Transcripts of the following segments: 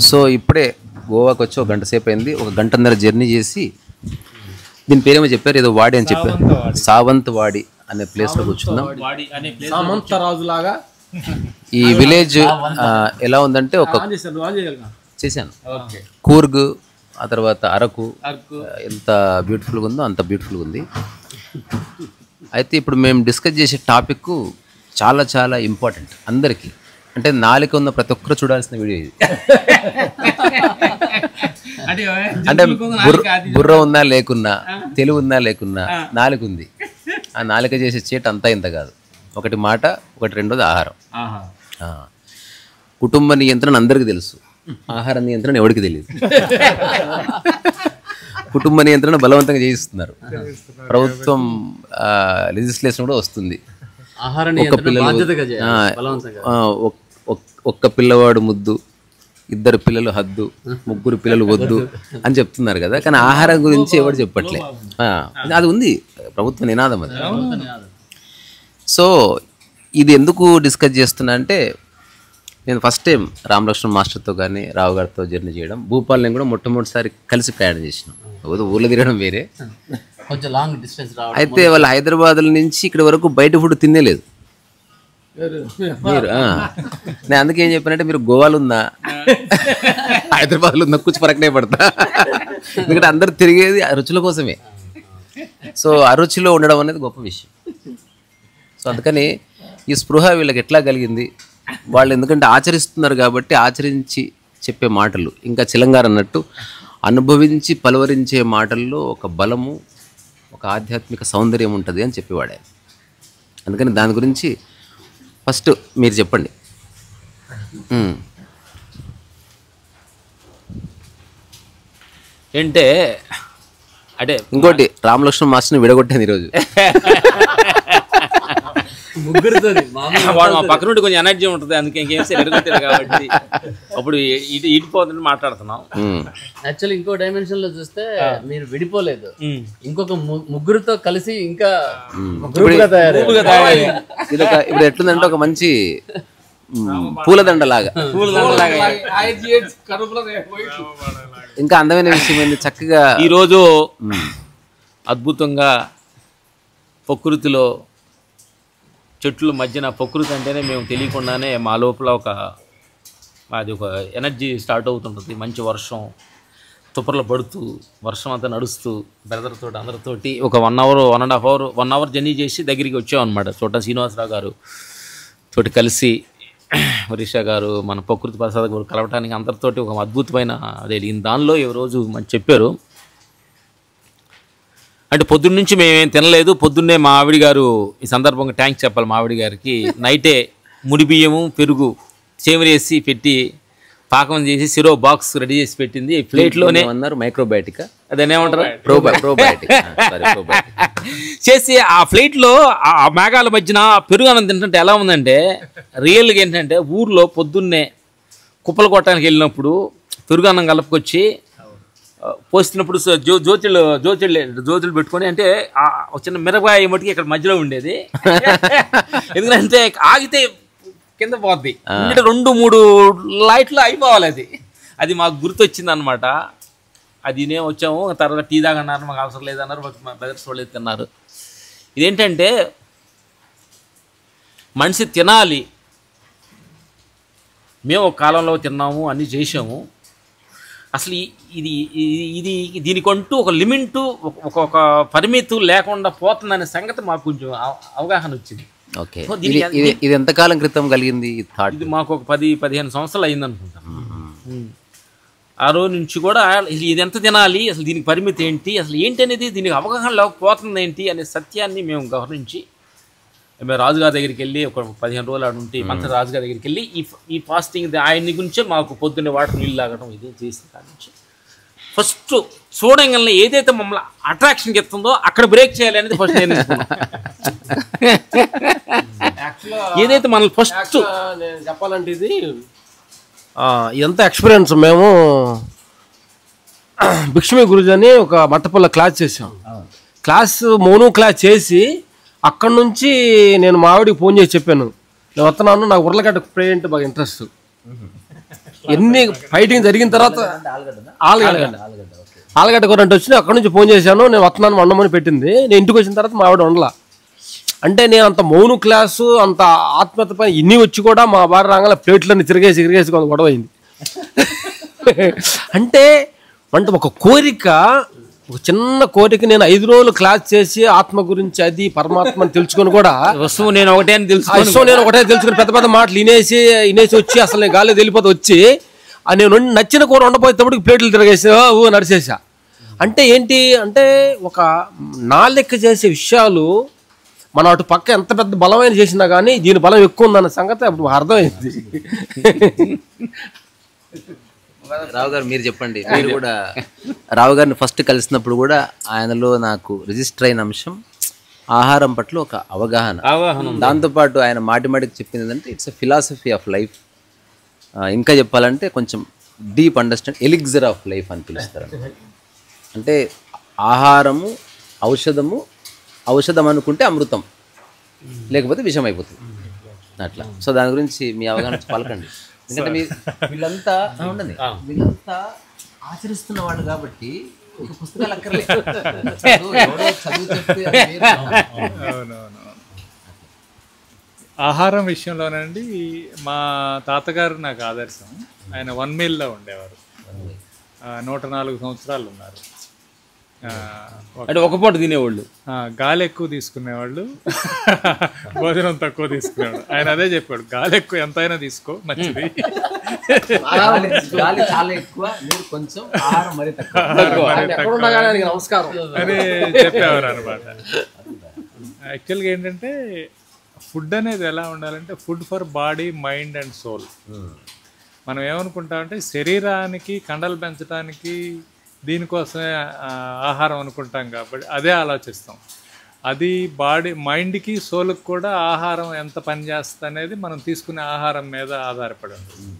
So ఇప్పుడే గోవాకి వచ్చి 1 గంట సేపు అయింది. 1 గంటన్నర జర్నీ చేసి దీని పేరేమో చెప్పారు, ఏదో వాడి అని చెప్పారు, సావంత్ వాడి అనే ప్లేస్లో కూర్చున్నాం. సామంతరాజులాగా ఈ విలేజ్ ఎలా ఉందంటే చేశాను కూర్గ్, ఆ తర్వాత అరకు ఎంత బ్యూటిఫుల్గా ఉందో అంత బ్యూటిఫుల్గా ఉంది. అయితే ఇప్పుడు మేము డిస్కస్ చేసే టాపిక్ చాలా చాలా ఇంపార్టెంట్ అందరికీ. అంటే నాలుక ఉన్న ప్రతి ఒక్కరు చూడాల్సిన వీడియో ఇది. అంటే బుర్ర ఉన్నా లేకున్నా, తెలివి ఉన్నా లేకున్నా నాలుక ఉంది. ఆ నాలుక చేసే చేట అంతా ఇంత కాదు. ఒకటి మాట, ఒకటి రెండోది ఆహారం. కుటుంబ నియంత్రణ అందరికీ తెలుసు, ఆహార నియంత్రణ ఎవరికి తెలియదు. కుటుంబ నియంత్రణ బలవంతంగా చేయిస్తున్నారు. ప్రభుత్వం లెజిస్లేషన్ కూడా వస్తుంది. ఒక్క పిల్లవాడు ముద్దు, 2 పిల్లలు హద్దు, 3 పిల్లలు వద్దు అని చెప్తున్నారు కదా. కానీ ఆహారం గురించి ఎవరు చెప్పట్లే. అది ఉంది ప్రభుత్వ నినాదం అది. సో ఇది ఎందుకు డిస్కస్ చేస్తున్నా అంటే, నేను ఫస్ట్ టైం రామలక్ష్మణ్ మాస్టర్తో కానీ రావు గారితో జర్నీ చేయడం. భూపాల్ నేను కూడా మొట్టమొదటిసారి కలిసి ప్రయాణం చేసినాం. ఊళ్ళో తిరగడం వేరే, కొంచెం లాంగ్ డిస్టెన్స్. అయితే వాళ్ళు హైదరాబాద్ నుంచి ఇక్కడ వరకు బయట ఫుడ్ తినేలేదు. మీరు నేను అందుకే ఏం చెప్పానంటే, మీరు గోవాలో ఉందా హైదరాబాద్లో ఉందా కూర్చు పరకనే పడతా. ఎందుకంటే అందరు తిరిగేది రుచుల కోసమే. సో అరుచిలో ఉండడం అనేది గొప్ప విషయం. సో అందుకని ఈ స్పృహ వీళ్ళకి ఎట్లా కలిగింది, వాళ్ళు ఎందుకంటే ఆచరిస్తున్నారు కాబట్టి ఆచరించి చెప్పే మాటలు ఇంకా చిలంగారు అన్నట్టు అనుభవించి పలవరించే మాటల్లో ఒక బలము, ఒక ఆధ్యాత్మిక సౌందర్యం ఉంటుంది అని చెప్పేవాడే. అందుకని దాని గురించి ఫస్ట్ మీరు చెప్పండి. ఏంటే అంటే ఇంకోటి, రామలక్ష్మణ్ మాస్టర్ని విడగొట్టాను ఈరోజు. వాడు మా పక్క నుండి కొంచెం ఎనర్జీ ఉంటుంది, అందుకే ఇంకేం ఎడగొట్టారు కాబట్టి అప్పుడు ఇడిపోతుందని మాట్లాడుతున్నాం. యాక్చువల్లీ ఇంకో డైమెన్షన్ లో చూస్తే మీరు విడిపోలేదు, ఇంకొక ముగ్గురుతో కలిసి ఇంకా ఇప్పుడు ఎట్లుందంటే ఒక మంచి పూలదండ లాగా. ఇంకా అందమైన విషయం ఏంది, చక్కగా ఈరోజు అద్భుతంగా ప్రకృతిలో చెట్ల మధ్యన, ప్రకృతి అంటేనే మేము తెలియకుండానే మా లోపల అది ఒక ఎనర్జీ స్టార్ట్ అవుతుంటుంది. మంచి వర్షం తుప్పర్లు పడుతూ, వర్షం అంతా నడుస్తూ, బ్రదర్తో అందరితోటి ఒక 1 అవర్ 1.5 అవర్ జర్నీ చేసి దగ్గరికి వచ్చామన్నమాట. చోట శ్రీనివాసరావు గారు తోటి కలిసి, హరీషా గారు, మన ప్రకృతి ప్రసాద్ గారు కలవటానికి అందరితోటి ఒక అద్భుతమైన అదే దానిలో ఈ రోజు మంచి చెప్పారు. అంటే పొద్దున్న నుంచి మేమేం తినలేదు. పొద్దున్నే మా ఆవిడ గారు, ఈ సందర్భంగా థ్యాంక్స్ చెప్పాలి మా ఆవిడ గారికి, నైటే ముడి బియ్యము పెరుగు చేమరేసి పెట్టి పాకం చేసి సిరో బాక్స్ రెడీ చేసి పెట్టింది. ప్లేట్లోనే అన్నారు మైక్రోబయాటిక్, అదేనే ఏమంటారు ప్రోబయాటిక్ చేసి ఆ ప్లేట్లో ఆ మేఘాల మధ్యన పెరుగు అన్నం తింటుంటే ఎలా ఉందంటే, రియల్గా ఏంటంటే ఊర్లో పొద్దున్నే కుప్పలు కొట్టడానికి వెళ్ళినప్పుడు పెరుగు అన్నం కలుపుకొచ్చి పోస్తున్నప్పుడు జోతులు పెట్టుకొని, అంటే ఒక చిన్న మిరపకాయ మటుకి ఇక్కడ మధ్యలో ఉండేది. ఎందుకంటే ఆగితే కింద పోద్ది, 2-3 లైట్లు అయిపోవాలి. అది మాకు గుర్తొచ్చింది అనమాట. అది నేను వచ్చాము, తర్వాత టీ తాగన్నారు, మాకు అవసరం లేదన్నారు, మా బ్రదర్స్ వాళ్ళు తిన్నారు. ఇదేంటంటే మనిషి తినాలి, మేము ఒక కాలంలో తిన్నాము, అన్నీ చేసాము. అసలు ఇది దీనికంటూ ఒక లిమిట్, ఒక పరిమితి లేకుండా పోతుందనే సంగతి మాకు కొంచెం అవగాహన వచ్చింది. ఓకే, ఇది ఎంతకాలం క్రితం కలిగింది? ఇది మాకు ఒక 10-15 సంవత్సరాలు అయింది అనుకుంటాం. ఆ రోజు నుంచి కూడా ఇది ఎంత తినాలి, అసలు దీనికి పరిమితి ఏంటి, అసలు ఏంటి అనేది దీనికి అవగాహన లేకపోతుంది ఏంటి అనే సత్యాన్ని మేము గమనించి, మేము రాజుగారి దగ్గరికి వెళ్ళి ఒక 15 రోజులు ఆడు ఉంటే, మంత్రి రాజుగారి దగ్గరికి వెళ్ళి ఈ ఫాస్టింగ్ ఆయన గురించే మాకు పొద్దున్నే వాటర్ నీళ్ళు తాగడం ఇది చేసిన కాడి నుంచి ఫస్ట్ చూడంగానే ఏదైతే మమ్మల్ని అట్రాక్షన్కి ఎత్తుందో అక్కడ బ్రేక్ చేయాలి అనేది ఫస్ట్ నేను ఏదైతే మనల్ని ఫస్ట్ చెప్పాలంటే ఇదంతా ఎక్స్పీరియన్స్. మేము భిక్షమి గురుజీ అని ఒక మట్టపల్ల క్లాస్ చేసాం. మౌనం క్లాస్ చేసి అక్కడ నుంచి నేను మా ఆవిడికి ఫోన్ చేసి చెప్పాను, నేను వస్తున్నాను, నాకు ఉర్లగడ్డ ఫ్రై అంటే బాగా ఇంట్రెస్ట్. ఎన్ని ఫైటింగ్ జరిగిన తర్వాత ఆలుగడ్డ కూర అంటే వచ్చి అక్కడ నుంచి ఫోన్ చేశాను, నేను వస్తున్నాను వండమని పెట్టింది. నేను ఇంటికి వచ్చిన తర్వాత మా ఆవిడ వండలా. అంటే నేను అంత మౌను క్లాసు అంత ఆత్మహత్య పని ఇన్ని వచ్చి కూడా మా భార్య రాగానే ప్లేట్లన్నీ తిరిగేసి కొంత గొడవ అయింది. అంటే ఒక కోరిక, ఒక చిన్న కోరిక, నేను 5 రోజులు క్లాస్ చేసి ఆత్మ గురించి అది పరమాత్మని తెలుసుకొని కూడా నేను ఒకటే తెలుసుకుని పెద్ద పెద్ద మాటలు వినేసి వచ్చి అసలు నేను గాలి వెళ్ళిపోతే వచ్చి నేను నచ్చిన కూర వండపోయేటప్పటికి ప్లేట్లు తిరగేసి నడిచేసా. అంటే ఏంటి అంటే ఒక నాలెక్క చేసే విషయాలు మనం అటు పక్క ఎంత పెద్ద బలమైన చేసినా కానీ దీని బలం ఎక్కువ ఉందన్న సంగతి అప్పుడు అర్థమైంది. రావు గారు మీరు చెప్పండి. మీరు కూడా రావు గారిని ఫస్ట్ కలిసినప్పుడు కూడా ఆయనలో నాకు రిజిస్టర్ అయిన అంశం ఆహారం పట్ల ఒక అవగాహన. దాంతోపాటు ఆయన మాటికి చెప్పింది ఏంటంటే it's a philosophy of life. ఇంకా చెప్పాలంటే కొంచెం డీప్ అండర్స్టాండ్, ఎలిక్జర్ ఆఫ్ లైఫ్ అని పిలుస్తారు. అంటే ఆహారము ఔషధం అనుకుంటే అమృతం, లేకపోతే విషం అయిపోతుంది అట్లా. సో దాని గురించి మీ అవగాహన పలకండి. ఎందుకంటే వీళ్ళంతా ఆచరిస్తున్న వాళ్ళు కాబట్టి పుస్తకాలు అక్కర్లేదు. ఆహారం విషయంలోనండి మా తాతగారు నాకు ఆదర్శం. ఆయన 1 మీల్లో ఉండేవారు. 104 సంవత్సరాలు ఉన్నారు. అంటే ఒక పూట తినేవాళ్ళు, గాలి ఎక్కువ తీసుకునేవాళ్ళు, భోజనం తక్కువ తీసుకునేవాళ్ళు. ఆయన అదే చెప్పాడు, గాలి ఎక్కువ ఎంతైనా తీసుకో మంచిది, గాలి చాలా ఎక్కువ, మీరు కొంచెం ఆహారం మరి తక్కువ అని చెప్పేవారు అనమాట. యాక్చువల్గా ఏంటంటే ఫుడ్ అనేది ఎలా ఉండాలంటే food for body, mind and soul. మనం ఏమనుకుంటామంటే శరీరానికి కండలు పెంచడానికి దీనికోసమే ఆహారం అనుకుంటాం కాబట్టి అదే ఆలోచిస్తాం. అది బాడీ, మైండ్కి, సోల్కి కూడా ఆహారం ఎంత పనిచేస్తుంది అనేది మనం తీసుకునే ఆహారం మీద ఆధారపడి ఉంటుంది.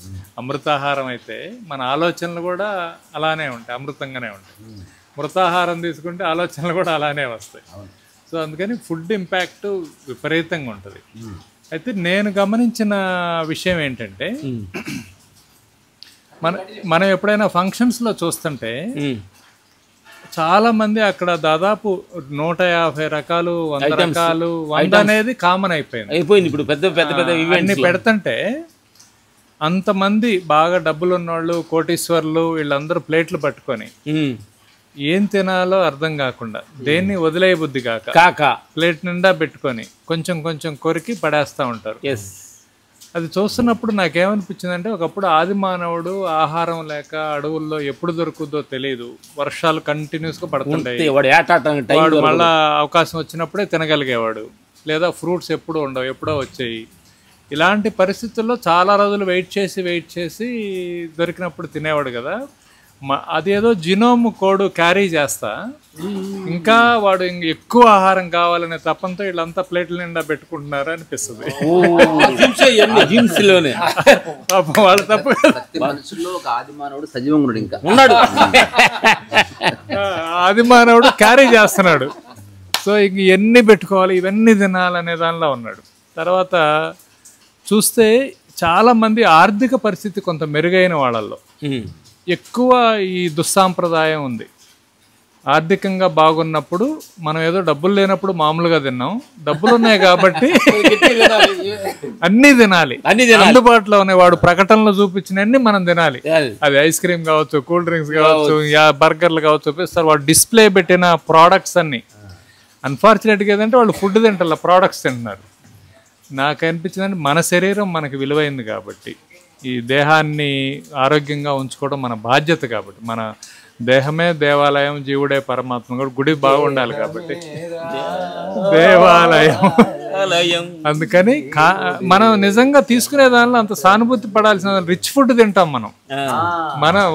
అమృతాహారం అయితే మన ఆలోచనలు కూడా అలానే ఉంటాయి, అమృతంగానే ఉంటాయి. మృతాహారం తీసుకుంటే ఆలోచనలు కూడా అలానే వస్తాయి. సో అందుకని ఫుడ్ ఇంపాక్ట్ విపరీతంగా ఉంటుంది. అయితే నేను గమనించిన విషయం ఏంటంటే మనం ఎప్పుడైనా ఫంక్షన్స్లో చూస్తుంటే చాలా మంది అక్కడ దాదాపు 150 రకాలు, 100 రకాలు, 100 అనేది కామన్ అయిపోయింది. ఇప్పుడు పెద్ద పెడుతుంటే అంతమంది బాగా డబ్బులు ఉన్నవాళ్ళు, కోటీశ్వర్లు, వీళ్ళందరూ ప్లేట్లు పట్టుకొని ఏం తినాలో అర్థం కాకుండా, దేన్ని వదిలే బుద్ధి కాక ప్లేట్ నిండా పెట్టుకొని కొంచెం కొంచెం కొరికి పడేస్తూ ఉంటారు. అది చూస్తున్నప్పుడు నాకేమనిపించిందంటే ఒకప్పుడు ఆది మానవుడు ఆహారం లేక అడవుల్లో ఎప్పుడు దొరుకుద్దో తెలియదు, వర్షాలు కంటిన్యూస్గా పడుతుంటాయి, వాడు మళ్ళా అవకాశం వచ్చినప్పుడే తినగలిగేవాడు, లేదా ఫ్రూట్స్ ఎప్పుడు ఉండవు, ఎప్పుడో వచ్చాయి. ఇలాంటి పరిస్థితుల్లో చాలా రోజులు వెయిట్ చేసి దొరికినప్పుడు తినేవాడు కదా. అదేదో జినోమ్ కోడ్ క్యారీ చేస్తా ఇంకా వాడు ఎక్కువ ఆహారం కావాలనే తప్పంతో వీళ్ళంతా ప్లేట్ల నిండా పెట్టుకుంటున్నారు అనిపిస్తుంది. వాళ్ళ తప్పు. ఆదిమానవుడు క్యారీ చేస్తున్నాడు. సో ఇంక ఎన్ని పెట్టుకోవాలి, ఇవన్నీ తినాలనే దానిలో ఉన్నాడు. తర్వాత చూస్తే చాలా మంది ఆర్థిక పరిస్థితి కొంత మెరుగైన వాళ్ళల్లో ఎక్కువ ఈ దుస్సాంప్రదాయం ఉంది. ఆర్థికంగా బాగున్నప్పుడు మనం ఏదో డబ్బులు లేనప్పుడు మామూలుగా తిన్నాం, డబ్బులు ఉన్నాయి కాబట్టి అన్నీ తినాలి, అందుబాటులో ఉన్నాయి. వాడు ప్రకటనలో చూపించినన్ని మనం తినాలి. అది ఐస్ క్రీమ్ కావచ్చు, కూల్ డ్రింక్స్ కావచ్చు, బర్గర్లు కావచ్చు, చూపిస్తారు. వాడు డిస్ప్లే పెట్టిన ప్రోడక్ట్స్ అన్ని. అన్ఫార్చునేట్గా ఏదంటే వాళ్ళు ఫుడ్ తింటారు, ప్రోడక్ట్స్ తింటున్నారు. నాకు అనిపించిందంటే మన శరీరం మనకి విలువైంది కాబట్టి, ఈ దేహాన్ని ఆరోగ్యంగా ఉంచుకోవడం మన బాధ్యత కాబట్టి, మన దేహమే దేవాలయం, జీవుడే పరమాత్మ, కూడా గుడి బాగుండాలి కాబట్టి దేవాలయం. అందుకని మనం నిజంగా తీసుకునే దానిలో అంత సానుభూతి పడాల్సిన రిచ్ ఫుడ్ తింటాం మనం.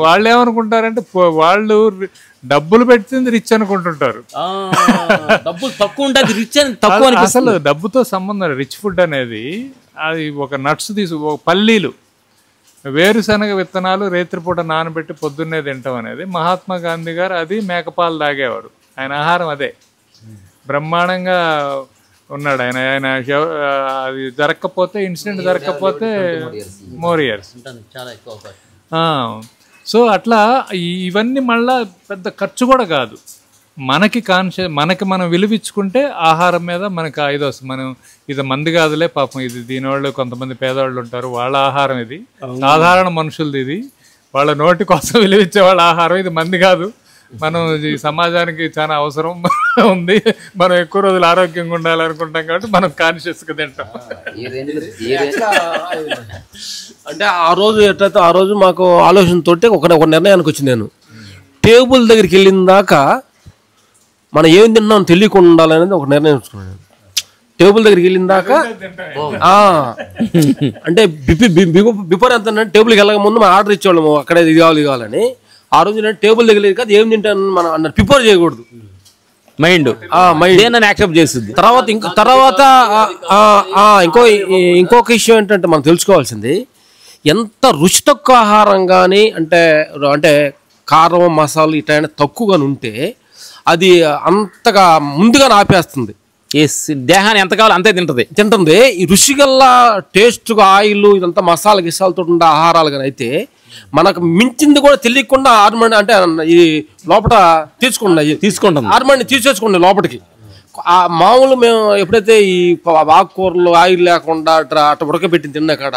వాళ్ళు ఏమనుకుంటారంటే వాళ్ళు డబ్బులు పెట్టింది రిచ్ అనుకుంటుంటారు. అసలు డబ్బుతో సంబంధం. రిచ్ ఫుడ్ అనేది అది ఒక నట్స్ ఒక పల్లీలు, వేరుశనగ విత్తనాలు రేత్రిపూట నానబెట్టి పొద్దున్నే తింటాం అనేది. మహాత్మా గాంధీ గారు అది మేకపాలు తాగేవారు. ఆయన ఆహారం అదే. బ్రహ్మాండంగా ఉన్నాడు ఆయన. ఆయన అది జరగకపోతే, ఇన్సిడెంట్ జరగకపోతే మోర్ ఇయర్స్. సో అట్లా ఇవన్నీ మళ్ళా పెద్ద ఖర్చు కూడా కాదు. మనకి మనం విలువించుకుంటే ఆహారం మీద మనకు ఇది వస్తుంది. మనం ఇది మంది కాదులే పాపం, ఇది దీనివాళ్ళు కొంతమంది పేదవాళ్ళు ఉంటారు, వాళ్ళ ఆహారం ఇది, సాధారణ మనుషులది ఇది, వాళ్ళ నోటి కోసం విలువించే వాళ్ళ ఆహారం ఇది, మంది కాదు, మనం ఈ సమాజానికి చాలా అవసరం ఉంది, మనం ఎక్కువ రోజులు ఆరోగ్యంగా ఉండాలనుకుంటాం కాబట్టి మనం కాన్షియస్గా తింటాం. అంటే ఆ రోజు ఎట్లయితే ఆ రోజు మాకు ఆలోచనతోటి ఒక నిర్ణయానికి వచ్చింది. నేను టేబుల్ దగ్గరికి వెళ్ళిన దాకా మనం ఏం తిన్నాం తెలియకుండా ఉండాలనేది ఒక నిర్ణయం తీసుకున్నాను. టేబుల్ దగ్గరికి వెళ్ళిన దాకా అంటే బిఫోర్ ఎంత టేబుల్కి వెళ్ళక ముందు మనం ఆర్డర్ ఇచ్చేవాళ్ళము, అక్కడే ఇది కావాలి ఇది కావాలని. ఆ రోజు నేను టేబుల్ దగ్గర కాదు ఏం తింటాను మనం అన్న ప్రిపేర్ చేయకూడదు. మైండ్ యాక్సెప్ట్ చేస్తుంది. తర్వాత ఇంకొక విషయం ఏంటంటే మనం తెలుసుకోవాల్సింది, ఎంత రుచి తక్కువ ఆహారం కానీ అంటే కారం మసాలా ఇట్లా తక్కువగా ఉంటే అది అంతగా ముందుగా ఆపేస్తుంది. దేహాన్ని ఎంత కావాలో అంతే తింటుంది. ఈ రుచిగల్లా టేస్ట్గా ఆయిల్ ఇదంతా మసాలా గిసాలతో ఉండే ఆహారాలు కానీ అయితే మనకు మించింది కూడా తెలియకుండా హార్మోన్ అంటే ఈ లోపల తీసుకుంటాం హార్మోన్ తీసేసుకోండి లోపలికి. ఆ మామూలు మేము ఎప్పుడైతే ఈ ఆకుకూరలు ఆయిల్ లేకుండా అట్లా ఉడకబెట్టి తిన్నా కాడ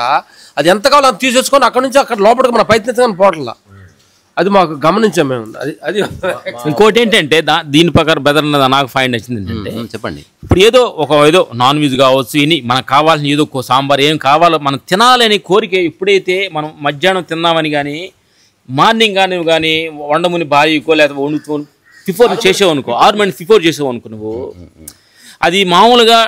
అది ఎంత కావాలో అది తీసేసుకొని అక్కడ నుంచి అక్కడ లోపలికి మన ప్రయత్నించగానే పోవట్లా. అది మాకు గమనించాం మేము. అది ఇంకోటి ఏంటంటే దీని ప్రకారం బెదర్ నాకు ఫైండ్ వచ్చింది ఏంటంటే, చెప్పండి, ఇప్పుడు ఏదో నాన్ వెజ్ కావచ్చు, ఇని మనకు కావాల్సిన ఏదో సాంబార్ ఏం కావాలో మనం తినాలని కోరిక ఎప్పుడైతే మనం మధ్యాహ్నం తిన్నామని కానీ మార్నింగ్ కానీ వండముని భార్యకో లేకపోతే వండుతూ ప్రిఫర్ చేసావు అనుకో, 6 మంది ప్రిఫర్ చేసావు అనుకో, నువ్వు అది మామూలుగా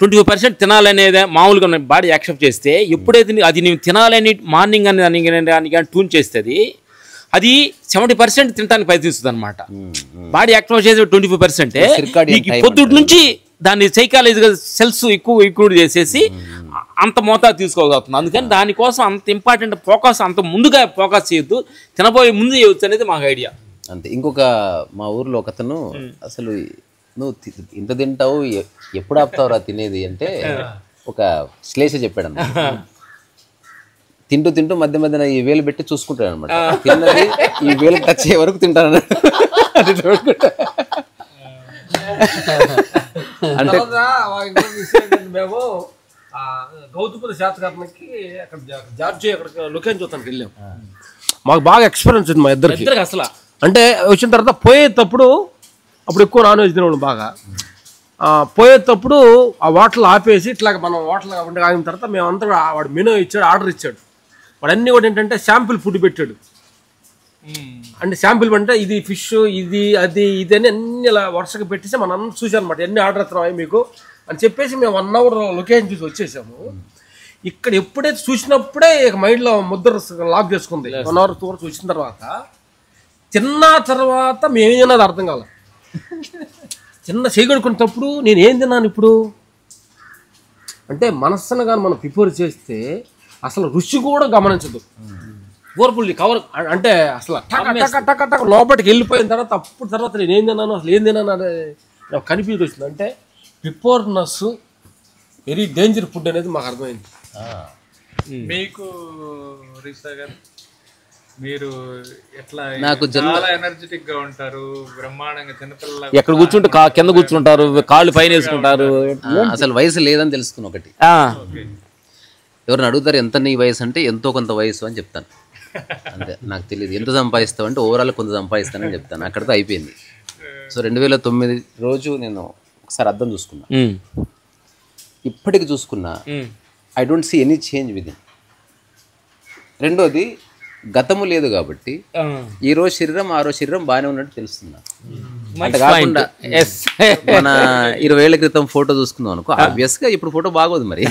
25% తినాలనేదే మామూలుగా బాడీ యాక్సెప్ట్ చేస్తే, ఎప్పుడైతే అది నేను తినాలని మార్నింగ్ అని ట్యూన్ చేస్తుంది అది 70% తినడానికి ప్రయత్నిస్తుంది అనమాట. బాడీ యాక్టివ్ చేసే 25% పొద్దుటి నుంచి దాన్ని సైకాలజీగా సెల్స్ ఎక్కువ చేసేసి అంత మోతాదు తీసుకోగలుగుతుంది. అందుకని దానికోసం అంత ఇంపార్టెంట్ ఫోకస్ అంత ముందుగా ఫోకస్ చేయొద్దు, తినబోయే ముందు చేయొచ్చు అనేది మాకు ఐడియా. అంతే. ఇంకొక మా ఊర్లో ఒకతను అసలు నువ్వు ఇంత తింటావు ఎప్పుడు ఆపుతావురా తినేది అంటే ఒక శ్లేష చెప్పాడు అన్నమాట. తింటూ మధ్య మధ్యన ఈ వేలు పెట్టి చూసుకుంటాడు అనమాట. తిన్నది ఈ వేలు టచ్ అయ్యే వరకు తింటాను అంటే మేము గౌతమ శాస్త్రకి అక్కడ జార్జి అక్కడ లొకేషన్ చూస్తానికి వెళ్ళాం. మాకు బాగా ఎక్స్పీరియన్స్ ఉంది మా ఇద్దరికి అసలు. అంటే వచ్చిన తర్వాత పోయేటప్పుడు అప్పుడు ఎక్కువ నాన్ వెజ్ తినడం బాగా పోయేటప్పుడు ఆ వాటర్లు ఆపేసి ఇట్లా మనం వాటర్లు ఉండి ఆగిన తర్వాత మేమంతా వాడు మెనూ ఇచ్చాడు, ఆర్డర్ ఇచ్చాడు. వాడు అన్నీ కూడా ఏంటంటే శాంపిల్ ఫుడ్ పెట్టాడు. అంటే శాంపిల్ అంటే ఇది ఫిష్ ఇది ఇది అని అన్ని ఇలా వరుసగా పెట్టేసి మనం చూసాం అనమాట. ఎన్ని ఆర్డర్ ఇస్తున్నాయి మీకు అని చెప్పేసి మేము 1 అవర్ లొకేషన్ చూసి వచ్చేసాము. ఇక్కడ ఎప్పుడైతే చూసినప్పుడే మైండ్లో ముద్ర లాక్ చేసుకుంది. 1 అవర్ టూర్ చూసిన తర్వాత తిన్న తర్వాత మేమేం తిన్నది అర్థం కాల. చిన్న చేయగడుకునేటప్పుడు నేను ఏం తిన్నాను ఇప్పుడు అంటే మనస్సును కానీ మనం ప్రిపేర్ చేస్తే అసలు రుచి కూడా గమనించదు. ఓర్పుల్ని కవర్ అంటే అసలు టక్ లోపలికి వెళ్ళిపోయిన తర్వాత నేను ఏం తిన్నాను అసలు ఏం తిన్నాను అనే నాకు కన్ఫ్యూజ్ వచ్చింది. అంటే ప్రిపేర్నెస్ వెరీ డేంజర్ ఫుడ్ అనేది మాకు అర్థమైంది. మీకు రిషా గారు మీరు ఎట్లా నాకు చాలా ఎనర్జెటిక్ గా ఉంటారు, బ్రహ్మాండంగా చిన్నపిల్లల ఎక్కడ కూర్చుంటే కింద కూర్చుంటారు, కాళ్ళు పైన వేసుకుంటారు. అసలు వయసు లేదని తెలుసుకుని ఒకటి ఎవరిని అడుగుతారు ఎంత నీ వయసు అంటే ఎంతో కొంత వయసు అని చెప్తాను. అంతే, నాకు తెలియదు ఎంత సంపాదిస్తావు అంటే ఓవరాల్ కొంత సంపాదిస్తానని చెప్తాను. అక్కడితో అయిపోయింది. సో 2009 రోజు నేను ఒకసారి అర్థం చూసుకున్నా, ఇప్పటికి చూసుకున్నా I don't see any change within. రెండోది గతము లేదు కాబట్టి ఈ రోజు శరీరం ఆ రోజు శరీరం బాగానే ఉన్నట్టు తెలుస్తున్నా. అంటే కాకుండా మన 20 ఏళ్ల క్రితం ఫోటో చూసుకుందాం అనుకో, ఆబ్వియస్గా ఇప్పుడు ఫోటో బాగోదు మరి,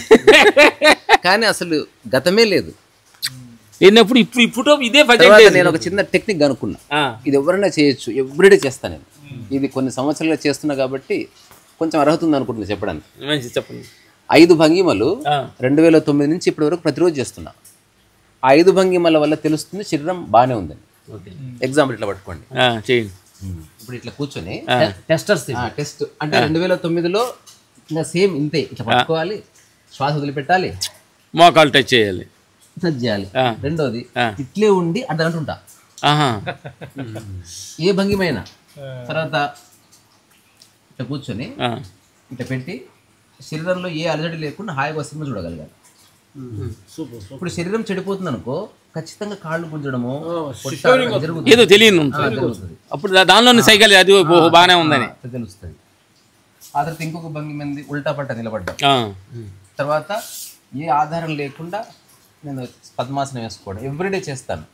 కానీ అసలు గతమే లేదు. ఇప్పుడు ఇదే నేను ఒక చిన్న టెక్నిక్ అనుకున్నా, ఇది ఎవరైనా చేయొచ్చు, ఎవ్రీడే చేస్తాను నేను. ఇది కొన్ని సంవత్సరాలుగా చేస్తున్నా కాబట్టి కొంచెం అర్హత ఉంది అనుకుంటున్నా చెప్పడానికి. చెప్పండి. 5 భంగిమలు 2009 నుంచి ఇప్పటి వరకు ప్రతిరోజు చేస్తున్నా. 5 భంగిమల వల్ల తెలుస్తుంది శరీరం బాగానే ఉందని. ఎగ్జాంపుల్ ఇట్లా పట్టుకోండి, ఇప్పుడు ఇట్లా కూర్చొని టెస్ట్ అంటే 2009లో ఇంకా సేమ్ ఇంతే, ఇట్లా పట్టుకోవాలి, శ్వాస వదిలిపెట్టాలి, మోకాలు టచ్ చేయాలి, టచ్ చేయాలి. రెండోది ఇట్లే ఉండి అట్లా అంటుంటా ఏ భంగిమైనా. తర్వాత ఇట్లా కూర్చొని ఇట్లా పెట్టి శరీరంలో ఏ అలజడి లేకుండా హాయిగా సినిమా చూడగలగాలి. ఇప్పుడు శరీరం చెడిపోతుంది అనుకో, ఖచ్చితంగా కాళ్ళు గుంజడము ఏదో తెలియదు అప్పుడు దానిలోని సైకిల్ అది బాగానే ఉందని తెలుస్తుంది. ఆ తర్వాత ఇంకొక భంగిమ ఉల్టా పల్టా నిలబడ్డా. తర్వాత ఏ ఆధారం లేకుండా నేను పద్మాసనం వేసుకోవడం ఎవ్రీడే చేస్తాను.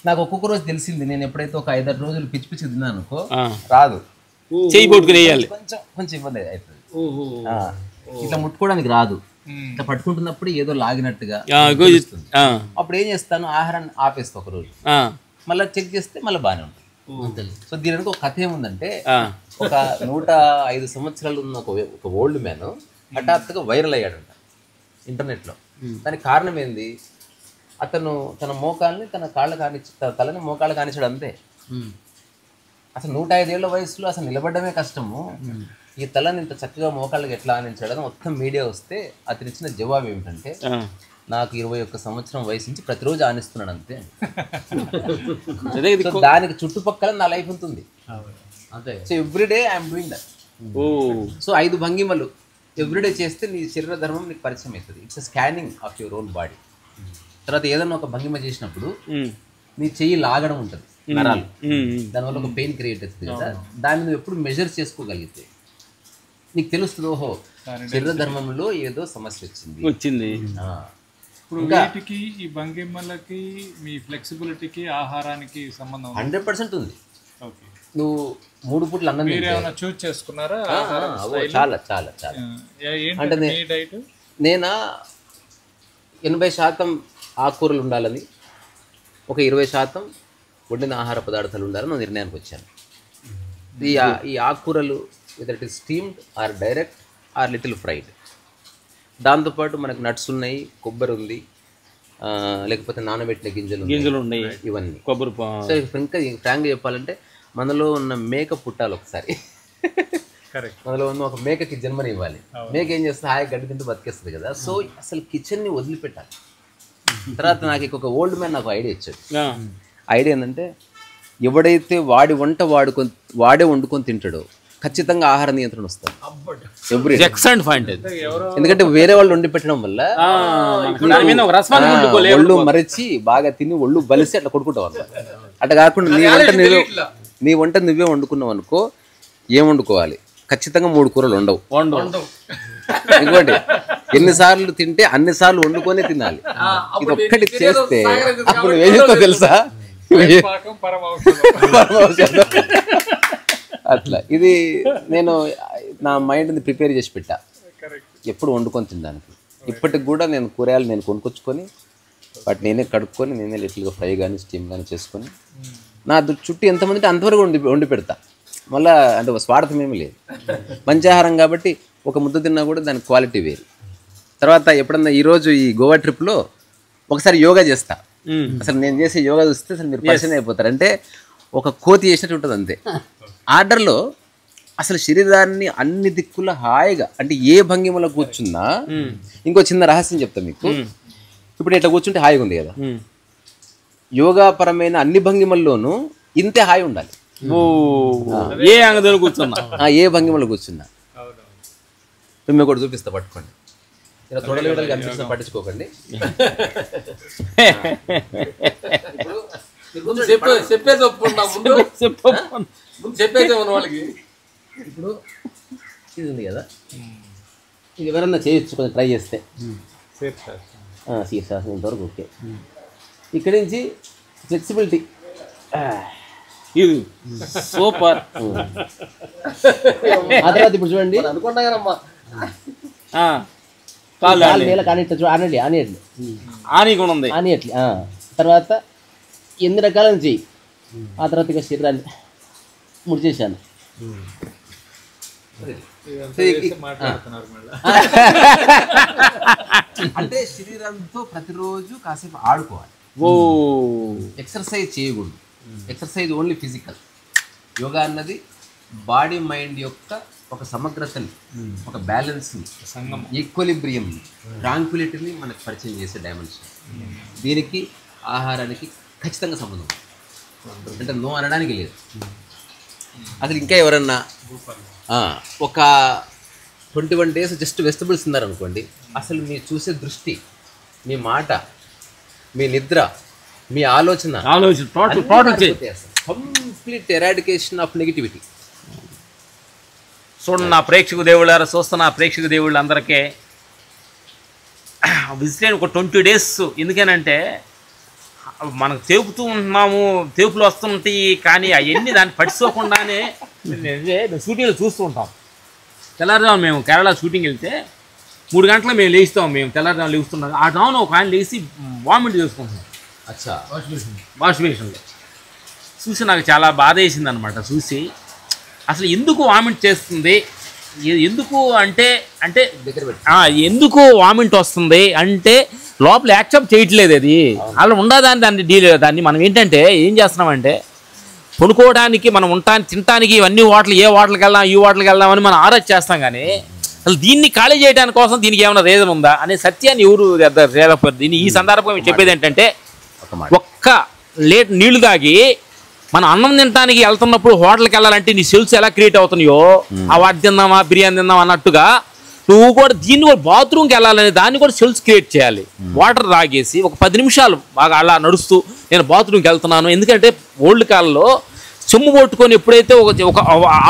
నాకు ఒక్కొక్క రోజు తెలిసింది, నేను ఎప్పుడైతే ఒక 5-6 రోజులు పిచ్చి పిచ్చి తిన్నాను అనుకో రాదు, చేయి పట్టుకుని వేయాలి, కొంచెం ఇబ్బంది అవుతుంది. ఇట్లా ముట్టుకోవడానికి రాదు, ఇట్లా పట్టుకుంటున్నప్పుడు ఏదో లాగినట్టుగా. అప్పుడు ఏం చేస్తాను, ఆహారాన్ని ఆపేస్తా ఒక రోజు, మళ్ళీ చెక్ చేస్తే మళ్ళీ బాగానే ఉంటుంది. సో దీనికి ఒక కథ ఏముందంటే, ఒక 105 సంవత్సరాలు ఉన్న ఒక ఓల్డ్ మ్యాన్ హఠాత్తుగా వైరల్ అయ్యాడంట ఇంటర్నెట్లో. దానికి కారణం ఏంది, అతను తన మోకాల్ని తన కాళ్ళ కానిచ్చి తలని మోకాళ్ళ కానిచ్చాడు అంతే. అసలు 105 ఏళ్ల వయసులో అసలు నిలబడమే కష్టము, ఈ తలని ఇంత చక్కగా మోకాళ్ళకి ఎట్లా ఆనించాడని మొత్తం మీడియా వస్తే అతను ఇచ్చిన జవాబు ఏమిటంటే, నాకు 21 సంవత్సరం వయసు నుంచి ప్రతిరోజు ఆనిస్తున్నాడు అంతే. దానికి చుట్టుపక్కల నా లైఫ్ ఉంటుంది. So everyday I'm doing that. So 5 భంగిమలు ఎవ్రీడే చేస్తే నీ శరీర ధర్మం నీకు పరిచయం అవుతుంది. It's scanning of your own body. తర్వాత ఏదన్నా ఒక భంగిమ చేసినప్పుడు నీ చెయ్యి లాగడం ఉంటుంది, నరాలు, దానివల్ల ఒక పెయిన్ క్రియేట్ అవుతుంది కదా. దాన్ని నువ్వు ఎప్పుడు మెజర్ చేసుకోగలిగితే నీకు తెలుస్తుంది, ఓహో శరీర ధర్మంలో ఏదో సమస్య వచ్చింది. ఇప్పుడు వీటికి ఈ భంగిమలకి మీ ఫ్లెక్సిబిలిటీకి ఆహారానికి సంబంధం 100% ఉంది. నువ్వు 3 పూటలు అన్నం చూస్ చేసుకున్నారా? చాలా చాలా చాలా. అంటే నేను 80% ఆకుకూరలు ఉండాలని, ఒక 20% వండిన ఆహార పదార్థాలు ఉండాలని నేను నిర్ణయానికి వచ్చాను. ఈ ఆకుకూరలు whether it is steamed or direct or little fried. దాంతోపాటు మనకు నట్స్ ఉన్నాయి, కొబ్బరి ఉంది, లేకపోతే నానబెట్టిన గింజలు ఉన్నాయి, ఇవన్నీ కొబ్బరి. సో ఇంకా ఫ్రాంక్గా చెప్పాలంటే మనలో ఉన్న మేక పుట్టాలి ఒకసారి. మనలో ఉన్న ఒక మేకకి జన్మని ఇవ్వాలి. మేక ఏం చేస్తుంది, హాయి గడ్డి తింటూ బతికేస్తుంది కదా. సో అసలు కిచెన్ని వదిలిపెట్టాలి. తర్వాత నాకు ఒక ఓల్డ్ మ్యాన్ నాకు ఐడియా ఇచ్చాడు. ఐడియా ఏంటంటే, ఎవడైతే వాడి వంట వాడే వండుకొని తింటాడో ఖచ్చితంగా ఆహార నియంత్రణ వస్తుంది. ఎందుకంటే వేరే వాళ్ళు వండి పెట్టడం వల్ల ఒళ్ళు మరచి బాగా తిని ఒళ్ళు బలిసి అట్లా కొడుకుంటావు అన్నమాట. అట్లా కాకుండా నీ వంట నువ్వే వండుకున్నావు అనుకో, ఏం వండుకోవాలి, ఖచ్చితంగా 3 కూరలు ఉండవు. ఇంకోటి, ఎన్నిసార్లు తింటే అన్నిసార్లు వండుకొనే తినాలి. ఇది ఒక్కటి చేస్తే అప్పుడు ఏం చేస్తావు తెలుసా, అట్లా. ఇది నేను నా మైండ్ని ప్రిపేర్ చేసి పెట్టా ఎప్పుడు వండుకొని తినడానికి. ఇప్పటికి కూడా నేను కూరగాయలు నేను కొనుక్కొచ్చుకొని వాటి నేనే కడుక్కొని నేనే లిటిల్గా ఫ్రై కానీ స్టీమ్ కానీ చేసుకొని నా చుట్టూ ఎంతమంది అంటే అంతవరకు వండి పెడతా. మళ్ళీ అంటే స్వార్థం ఏమీ లేదు, మంచి ఆహారం కాబట్టి ఒక ముద్ద తిన్నా కూడా దాని క్వాలిటీ వేరు. తర్వాత ఎప్పుడన్నా ఈరోజు ఈ గోవా ట్రిప్లో ఒకసారి యోగా చేస్తా. అసలు నేను చేసే యోగా చూస్తే అసలు మీరు పరిచయం అయిపోతారు. అంటే ఒక కోతి చేసినట్టు ఉంటుంది అంతే. ఆర్డర్లో అసలు శరీరాన్ని అన్ని దిక్కుల హాయిగా, అంటే ఏ భంగిమలో కూర్చున్నా, ఇంకో చిన్న రహస్యం చెప్తా మీకు. ఇప్పుడు ఇట్లా కూర్చుంటే హాయిగా ఉంది కదా, యోగాపరమైన అన్ని భంగిమల్లోనూ ఇంతే హాయి ఉండాలి. ఏ అంగంలో కూర్చున్నా, ఏ భంగిమలో కూర్చున్నా. మేము కూడా చూపిస్తా, పట్టుకోండి. ఇలా తొడలు విడలు కనిపిస్తున్నా, పట్టించుకోకండి. చెప్పేదేమో వాళ్ళకి. ఇప్పుడు ఇది ఉంది కదా, ఇది ఎవరన్నా చేయొచ్చు కొంచెం ట్రై చేస్తే. శీర్షాసనం ఇంతవరకు ఓకే. ఇక్కడి నుంచి ఫ్లెక్సిబిలిటీ ఇది సూపర్. ఆ తర్వాత ఇప్పుడు చూడండి, అనుకుంటా కదమ్మా, ఆనియట్లే. తర్వాత 8 రకాల చెయ్యి. ఆ తర్వాత ఇక శరీరాన్ని ముడిచేసాను. అంటే శరీరంతో ప్రతిరోజు కాసేపు ఆడుకోవాలి. ఎక్సర్సైజ్ చేయకూడదు. Exercise only physical. యోగా అన్నది బాడీ మైండ్ యొక్క ఒక సమగ్రతని, ఒక బ్యాలెన్స్ని, ఈక్వలిబ్రియం, ట్రాంక్విలిటీని మనకు పరిచయం చేసే డైమెన్షన్. దీనికి ఆహారానికి ఖచ్చితంగా సంబంధం, అంటే నో అనడానికి లేదు. అసలు ఇంకా ఎవరన్నా ఒక 21 days జస్ట్ వెజిటబుల్స్ ఉన్నారనుకోండి, అసలు మీరు చూసే దృష్టి, మీ మాట, మీ నిద్ర, మీ ఆలోచన కంప్లీట్ ఎరాడికేషన్ ఆఫ్ నెగిటివిటీ. చూడండి నా ప్రేక్షక దేవుళ్ళారా, చూస్తున్న ప్రేక్షక దేవుళ్ళు అందరికీ విజిట్ 20 days. ఎందుకనంటే మనకు తేపుతూ ఉంటున్నాము, తేపులు వస్తుంటాయి, కానీ అవన్నీ దాన్ని పట్టించుకోకుండానే షూటింగ్లు చూస్తూ ఉంటాం. తెల్లారుజాము మేము కేరళ షూటింగ్ వెళ్తే 3 గంటలకు మేము లేస్తాం. మేము తెల్లారుజాము లేస్తున్నాం. ఆ టౌన్ ఒక ఆయన లేచి వామిట్ చేసుకుంటున్నాం. అచ్చా, వాష్ బేసిన్లో చూసి నాకు చాలా బాధ వేసింది అనమాట. చూసి అసలు ఎందుకు వామిట్ చేస్తుంది, ఎందుకు అంటే ఎందుకు వామిట్ వస్తుంది అంటే లోపల యాక్సెప్ట్ చేయట్లేదు. అది అలా ఉండదాన్ని దాన్ని మనం ఏంటంటే ఏం చేస్తున్నామంటే కొనుక్కోవడానికి, మనం తినడానికి ఇవన్నీ ఏ హోటల్కి వెళ్దాం, ఈ హోటల్కి వెళ్దామని మనం ఆరాధన చేస్తాం. కానీ అసలు దీన్ని ఖాళీ చేయడానికి కోసం దీనికి ఏమైనా రీజన్ ఉందా అనే సత్యాన్ని ఎవరు దీన్ని ఈ సందర్భంగా చెప్పేది ఏంటంటే, ఒక్క లేట్ నీళ్లు తాగి మనం అన్నం తినడానికి వెళ్తున్నప్పుడు హోటల్కి వెళ్ళాలంటే నీ సెల్స్ ఎలా క్రియేట్ అవుతున్నాయో, ఆ వాటి తిందామా బిర్యానీ తిందామా అన్నట్టుగా నువ్వు కూడా దీన్ని కూడా బాత్రూమ్కి వెళ్ళాలని దాన్ని కూడా సెల్స్ క్రియేట్ చేయాలి. వాటర్ తాగేసి ఒక 10 నిమిషాలు బాగా అలా నడుస్తూ నేను బాత్రూమ్కి వెళ్తున్నాను. ఎందుకంటే ఓల్డ్ కాలంలో చెమ్ము కొట్టుకొని ఎప్పుడైతే ఒక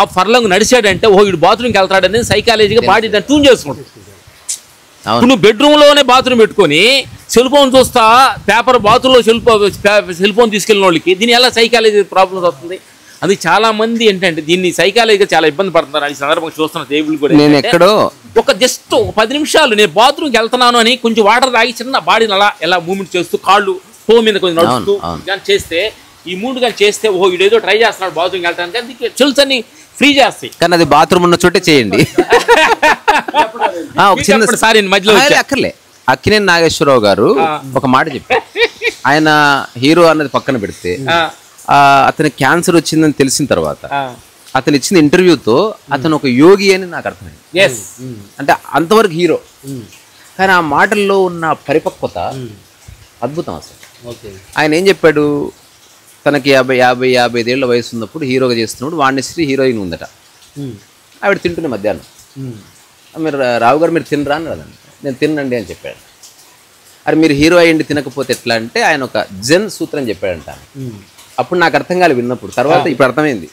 ఆ ఫర్లంగ్ నడిచాడంటే వీడు బాత్రూమ్కి వెళ్తాడనేది సైకాలజీగా బాడీ దాన్ని ట్యూన్ చేసుకుంటుంది. నువ్వు బెడ్రూమ్లోనే బాత్రూమ్ పెట్టుకొని సెల్ ఫోన్ చూస్తా పేపర్ బాత్రూంలో సెల్ ఫోన్ తీసుకెళ్ళిన వాళ్ళకి దీని ఎలా సైకాలజీ ప్రాబ్లమ్స్ వస్తుంది. అది చాలా మంది ఏంటంటే దీన్ని సైకాలజీగా చాలా ఇబ్బంది పడుతున్నారు. ఈ సందర్భంగా చూస్తున్న దేవుళ్ళు కూడా నేను ఎక్కడో ఒక జస్ట్ 10 నిమిషాలు నేను బాత్రూమ్కి వెళ్తున్నాను అని కొంచెం వాటర్ తాగి చిన్న బాడీని అలా ఎలా మూవ్మెంట్ చేస్తూ కాళ్ళు టో మీద కొంచెం నడుస్తూ కానీ చేస్తే, ఈ 3 కానీ చేస్తే ఇదేదో ట్రై చేస్తున్నాడు బాత్రూమ్కి వెళ్తాను కానీ సెల్స్ అన్ని ఫ్రీ చేస్తాయి. కానీ అది బాత్రూమ్ ఉన్న చోటే చేయండి. ఒక చిన్న సారీ మధ్యలో అక్కర్లే. అక్కినేని నాగేశ్వరరావు గారు ఒక మాట చెప్పారు. ఆయన హీరో అన్నది పక్కన పెడితే అతనికి క్యాన్సర్ వచ్చిందని తెలిసిన తర్వాత అతను ఇచ్చిన ఇంటర్వ్యూతో అతను ఒక యోగి అని నాకు అర్థమైంది. అంటే అంతవరకు హీరో, కానీ ఆ మాటల్లో ఉన్న పరిపక్వత అద్భుతం అసలు. ఆయన ఏం చెప్పాడు, తనకి 50 ఏళ్ల వయసు ఉన్నప్పుడు హీరోగా చేస్తున్నప్పుడు వాణిశ్రీ హీరోయిన్ ఉందట. ఆవిడ తింటున్న మధ్యాహ్నం, మీరు రావు గారు మీరు తినరా అని కదండి. నేను తినండి అని చెప్పాడు. అరే మీరు హీరో అయ్యండి తినకపోతే ఎట్లా అంటే ఆయన ఒక జెన్ సూత్రం చెప్పాడంట. అప్పుడు నాకు అర్థం కాలేదు విన్నప్పుడు, తర్వాత ఇప్పుడు అర్థమైంది.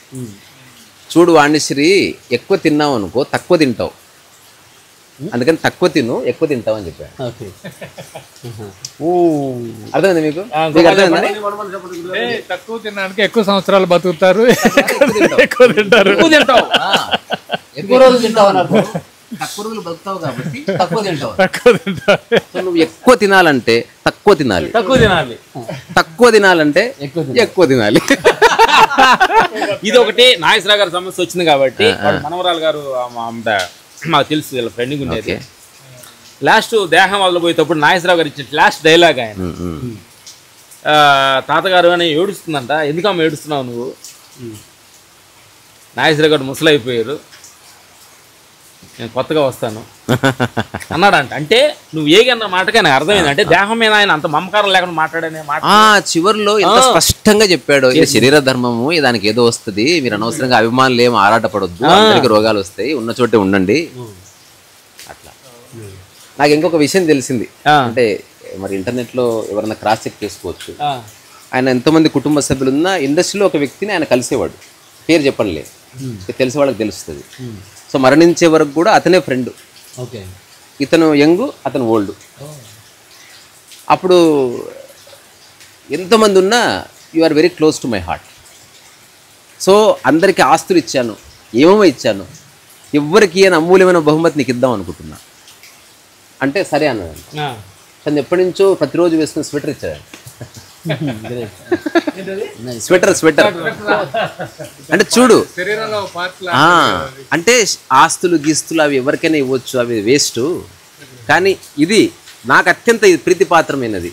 చూడు వాణిశ్రీ, ఎక్కువ తిన్నావు అనుకో తక్కువ తింటావు, అందుకని తక్కువ తిను ఎక్కువ తింటావు అని చెప్పాడు. అర్థమైంది మీకు? తక్కువ తినడానికి ఎక్కువ సంవత్సరాలు బతుకుతారు, ఎక్కువ తింటారు, ఎక్కువ రోజులు తింటావు అన్నారు. తక్కువ రోజులు బతుకుతావు కాబట్టి తక్కువ తింటావు. నువ్వు ఎక్కువ తినాలంటే తక్కువ తినాలి, తక్కువ తినాలంటే ఎక్కువ తినాలి. ఇది ఒకటి నాగేశ్వరరావు గారి సమస్య వచ్చింది కాబట్టి మనవరాలు గారు మాకు తెలుసు వీళ్ళ ఫ్రెండింగ్ ఉండేది. లాస్ట్ దేహం వదిలిపోయేటప్పుడు నాగేశ్వరరావు గారు ఇచ్చిన లాస్ట్ డైలాగ్ ఆయన, తాతగారు అని ఏడుస్తుందంట. ఎందుకమ్మా ఏడుస్తున్నావు నువ్వు? నాగేశ్వరరావు గారు ముసలైపోయారు, నేను కొత్తగా వస్తాను అన్నాడంట. అంటే నువ్వు ఏగన్న మాటకి ఆయన అర్థమైంది. అంటే దేహం మీద ఆయన అంత మమకారం లేకుండా మాట్లాడనే మాట చివరిలో ఎంత స్పష్టంగా చెప్పాడు. ఇది శరీర ధర్మము, దానికి ఏదో వస్తుంది, మీరు అనవసరంగా అభిమానులు ఏమో ఆరాటపడొద్దు, అందరికి రోగాలు వస్తాయి, ఉన్న చోటే ఉండండి. అట్లా నాకు ఇంకొక విషయం తెలిసింది. అంటే మరి ఇంటర్నెట్లో ఎవరైనా క్రాస్ చెక్ చేసుకోవచ్చు. ఆయన ఎంతోమంది కుటుంబ సభ్యులున్న ఇండస్ట్రీలో ఒక వ్యక్తిని ఆయన కలిసేవాడు. పేరు చెప్పండి, తెలిసే వాళ్ళకి తెలుస్తుంది. సో మరణించే వరకు కూడా అతనే ఫ్రెండ్. ఇతను యంగ్, అతను ఓల్డ్. అప్పుడు ఎంతోమంది ఉన్నా you are very close to my heart. So అందరికీ ఆస్తులు ఇచ్చాను, ఏమేమో ఇచ్చాను, ఎవ్వరికి అని అమూల్యమైన బహుమతి నీకు ఇద్దాం అనుకుంటున్నా అంటే సరే అన్నాడు. తను ఎప్పటి నుంచో ప్రతిరోజు వేసుకుని స్వెటర్ ఇచ్చాడు. స్వెటర్ అంటే చూడు, అంటే ఆస్తులు గీస్తులు అవి ఎవరికైనా ఇవ్వచ్చు, అవి వేస్ట్. కానీ ఇది నాకు అత్యంత ప్రీతిపాత్రమైనది,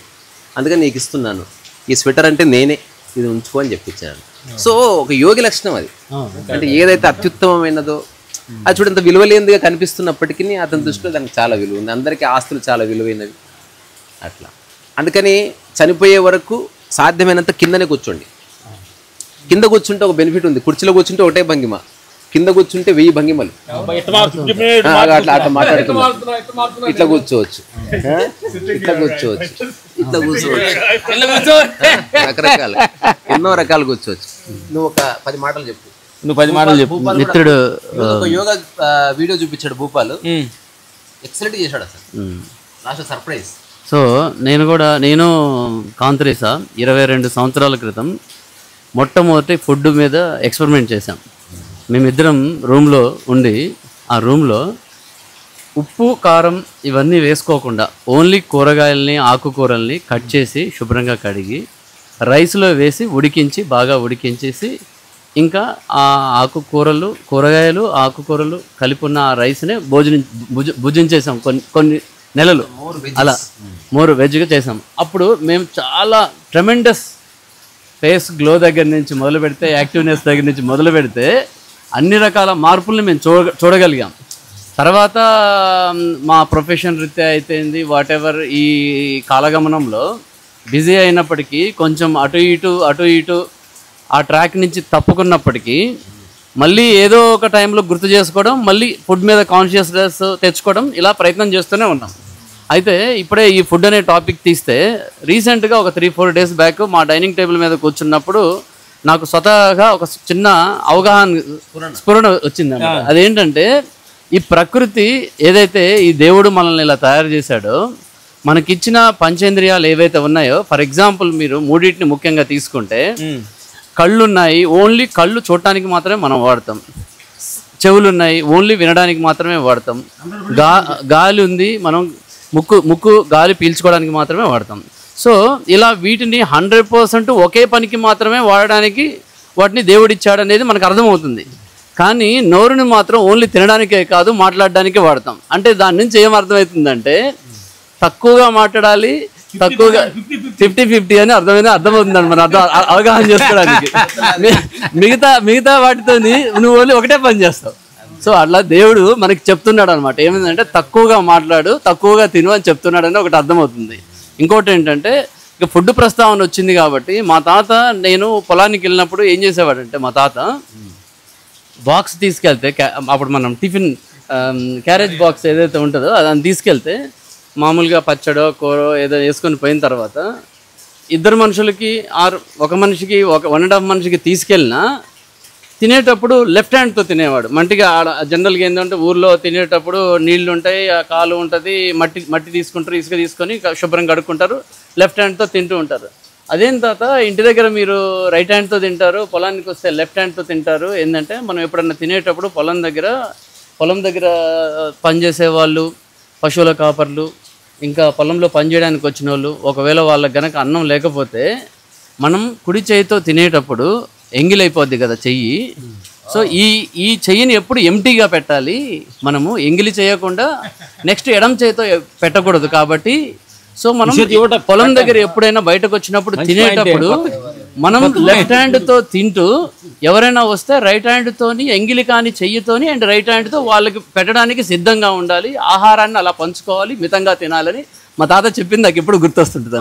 అందుకని నీకు ఇస్తున్నాను. ఈ స్వెటర్ అంటే నేనే, ఇది ఉంచుకో అని చెప్పించాను. సో ఒక యోగి లక్షణం అది. అంటే ఏదైతే అత్యుత్తమమైనదో అది చూడంత విలువలేనిదిగా కనిపిస్తున్నప్పటికీ అతని దృష్టిలో దానికి చాలా విలువ ఉంది. అందరికీ ఆస్తులు చాలా విలువైనవి అట్లా. అందుకని చనిపోయే వరకు సాధ్యమైనంత కిందనే కూర్చోండి. కింద కూర్చుంటే ఒక బెనిఫిట్ ఉంది. కుర్చీలో కూర్చుంటే ఒకటే భంగిమ, కింద కూర్చుంటే 1000 భంగిమలు అట్లా అట్లా మాట్లాడుతున్నారు. ఇట్లా కూర్చోవచ్చు, ఇట్లా కూర్చోవచ్చు, ఇట్లా కూర్చోవచ్చు, రకరకాల ఎన్నో రకాలు కూర్చోవచ్చు. నువ్వు ఒక 10 మాటలు చెప్పు. నువ్వు 10 మాటలు చెప్పు. మిత్రుడు ఒక యోగా వీడియో చూపించాడు భూపాల్, ఎక్సలెంట్ చేశాడు అసలు. Last surprise. సో నేను కాంతరీసా 22 సంవత్సరాల క్రితం మొట్టమొదటి ఫుడ్ మీద ఎక్స్పెరిమెంట్ చేశాం. మేమిద్దరం రూమ్లో ఉండి ఆ రూమ్లో ఉప్పు కారం ఇవన్నీ వేసుకోకుండా ఓన్లీ కూరగాయలని ఆకుకూరల్ని కట్ చేసి శుభ్రంగా కడిగి రైస్లో వేసి బాగా ఉడికించేసి ఇంకా ఆ కూరగాయలు ఆకుకూరలు కలిపి ఉన్న ఆ రైస్నే భుజించేసాం కొన్ని నెలలు. అలా మోర్ వెజ్గా చేసాం. అప్పుడు మేము చాలా ట్రెమెండస్ ఫేస్ గ్లో దగ్గర నుంచి మొదలు పెడితే, యాక్టివ్నెస్ దగ్గర నుంచి మొదలు పెడితే అన్ని రకాల మార్పుల్ని మేము చూడగలిగాం. తర్వాత మా ప్రొఫెషన్ రీత్యా అయితేంది వాటెవర్ ఈ కాలగమనంలో బిజీ అయినప్పటికీ కొంచెం అటు ఇటు ఆ ట్రాక్ నుంచి తప్పుకున్నప్పటికీ మళ్ళీ ఏదో ఒక టైంలో గుర్తు చేసుకోవడం, మళ్ళీ ఫుడ్ మీద కాన్షియస్నెస్ తెచ్చుకోవడం, ఇలా ప్రయత్నం చేస్తూనే ఉన్నాం. అయితే ఇప్పుడే ఈ ఫుడ్ అనే టాపిక్ తీస్తే రీసెంట్గా ఒక 3-4 డేస్ బ్యాక్ మా డైనింగ్ టేబుల్ మీద కూర్చున్నప్పుడు నాకు స్వతహాగా ఒక చిన్న స్ఫురణ వచ్చిందన్నమాట. అదేంటంటే ఈ ప్రకృతి ఏదైతే ఈ దేవుడు మనల్ని ఇలా తయారు చేశాడో, మనకిచ్చిన పంచేంద్రియాలు ఏవైతే ఉన్నాయో, ఫర్ ఎగ్జాంపుల్ మీరు మూడింటిని ముఖ్యంగా తీసుకుంటే, కళ్ళు ఉన్నాయి, ఓన్లీ కళ్ళు చూడటానికి మాత్రమే మనం వాడతాం. చెవులు ఉన్నాయి, ఓన్లీ వినడానికి మాత్రమే వాడతాం. గాలి ఉంది, మనం ముక్కు గాలి పీల్చుకోవడానికి మాత్రమే వాడతాం. సో ఇలా వీటిని 100% ఒకే పనికి మాత్రమే వాడడానికి వాటిని దేవుడిచ్చాడు అనేది మనకు అర్థమవుతుంది. కానీ నోరుని మాత్రం ఓన్లీ తినడానికే కాదు, మాట్లాడడానికే వాడతాం. అంటే దాని నుంచి ఏం అర్థమవుతుందంటే తక్కువగా మాట్లాడాలి, తక్కువగా 50-50 అని అర్థమవుతుందండి మన అవగాహన చేసుకోవడానికి. మిగతా వాటితో నువ్వు ఓన్లీ ఒకటే పని చేస్తావు. సో అట్లా దేవుడు మనకి చెప్తున్నాడు అనమాట. ఏమైందంటే తక్కువగా మాట్లాడు, తక్కువగా తిను అని చెప్తున్నాడు అని ఒకటి అర్థమవుతుంది. ఇంకోటి ఏంటంటే ఇక ఫుడ్ ప్రస్తావన వచ్చింది కాబట్టి, మా తాత నేను పొలానికి వెళ్ళినప్పుడు ఏం చేసేవాడంటే, మా తాత బాక్స్ తీసుకెళ్తే, అప్పుడు మనం టిఫిన్ క్యారేజ్ బాక్స్ ఏదైతే ఉంటుందో దాన్ని తీసుకెళ్తే మామూలుగా పచ్చడో కూరో ఏదో వేసుకొని పోయిన తర్వాత ఇద్దరు మనుషులకి ఒక మనిషికి 1.5 మనిషికి తీసుకెళ్ళినా తినేటప్పుడు లెఫ్ట్ హ్యాండ్తో తినేవాడు. మంటిగా జనరల్గా ఏంటంటే ఊర్లో తినేటప్పుడు నీళ్లు ఉంటాయి, కాలు ఉంటుంది, మట్టి తీసుకుంటారు, ఇసుక తీసుకొని శుభ్రం కడుక్కుంటారు, లెఫ్ట్ హ్యాండ్తో తింటూ ఉంటారు. అదేం తాత ఇంటి దగ్గర మీరు రైట్ హ్యాండ్తో తింటారు, పొలానికి వస్తే లెఫ్ట్ హ్యాండ్తో తింటారు. ఏంటంటే మనం ఎప్పుడన్నా తినేటప్పుడు పొలం దగ్గర పనిచేసే వాళ్ళు, పశువుల కాపర్లు, ఇంకా పొలంలో పనిచేయడానికి వచ్చిన వాళ్ళు, ఒకవేళ వాళ్ళకి గనక అన్నం లేకపోతే మనం కుడి చేయితో తినేటప్పుడు ఎంగిలైపోద్ది కదా చెయ్యి. సో ఈ చెయ్యిని ఎప్పుడు ఎంటీగా పెట్టాలి, మనము ఎంగిలి చేయకుండా నెక్స్ట్ ఎడం చేయితో పెట్టకూడదు. కాబట్టి సో మనం పొలం దగ్గర ఎప్పుడైనా బయటకు వచ్చినప్పుడు తినేటప్పుడు మనం లెఫ్ట్ హ్యాండ్తో తింటూ ఎవరైనా వస్తే రైట్ హ్యాండ్తోని ఎంగిలి కాని చెయ్యితోని అండ్ రైట్ హ్యాండ్తో వాళ్ళకి పెట్టడానికి సిద్ధంగా ఉండాలి. ఆహారాన్ని అలా పంచుకోవాలి, మితంగా తినాలని మా తాత చెప్పింది నాకు ఎప్పుడు గుర్తొస్తుంటుంది.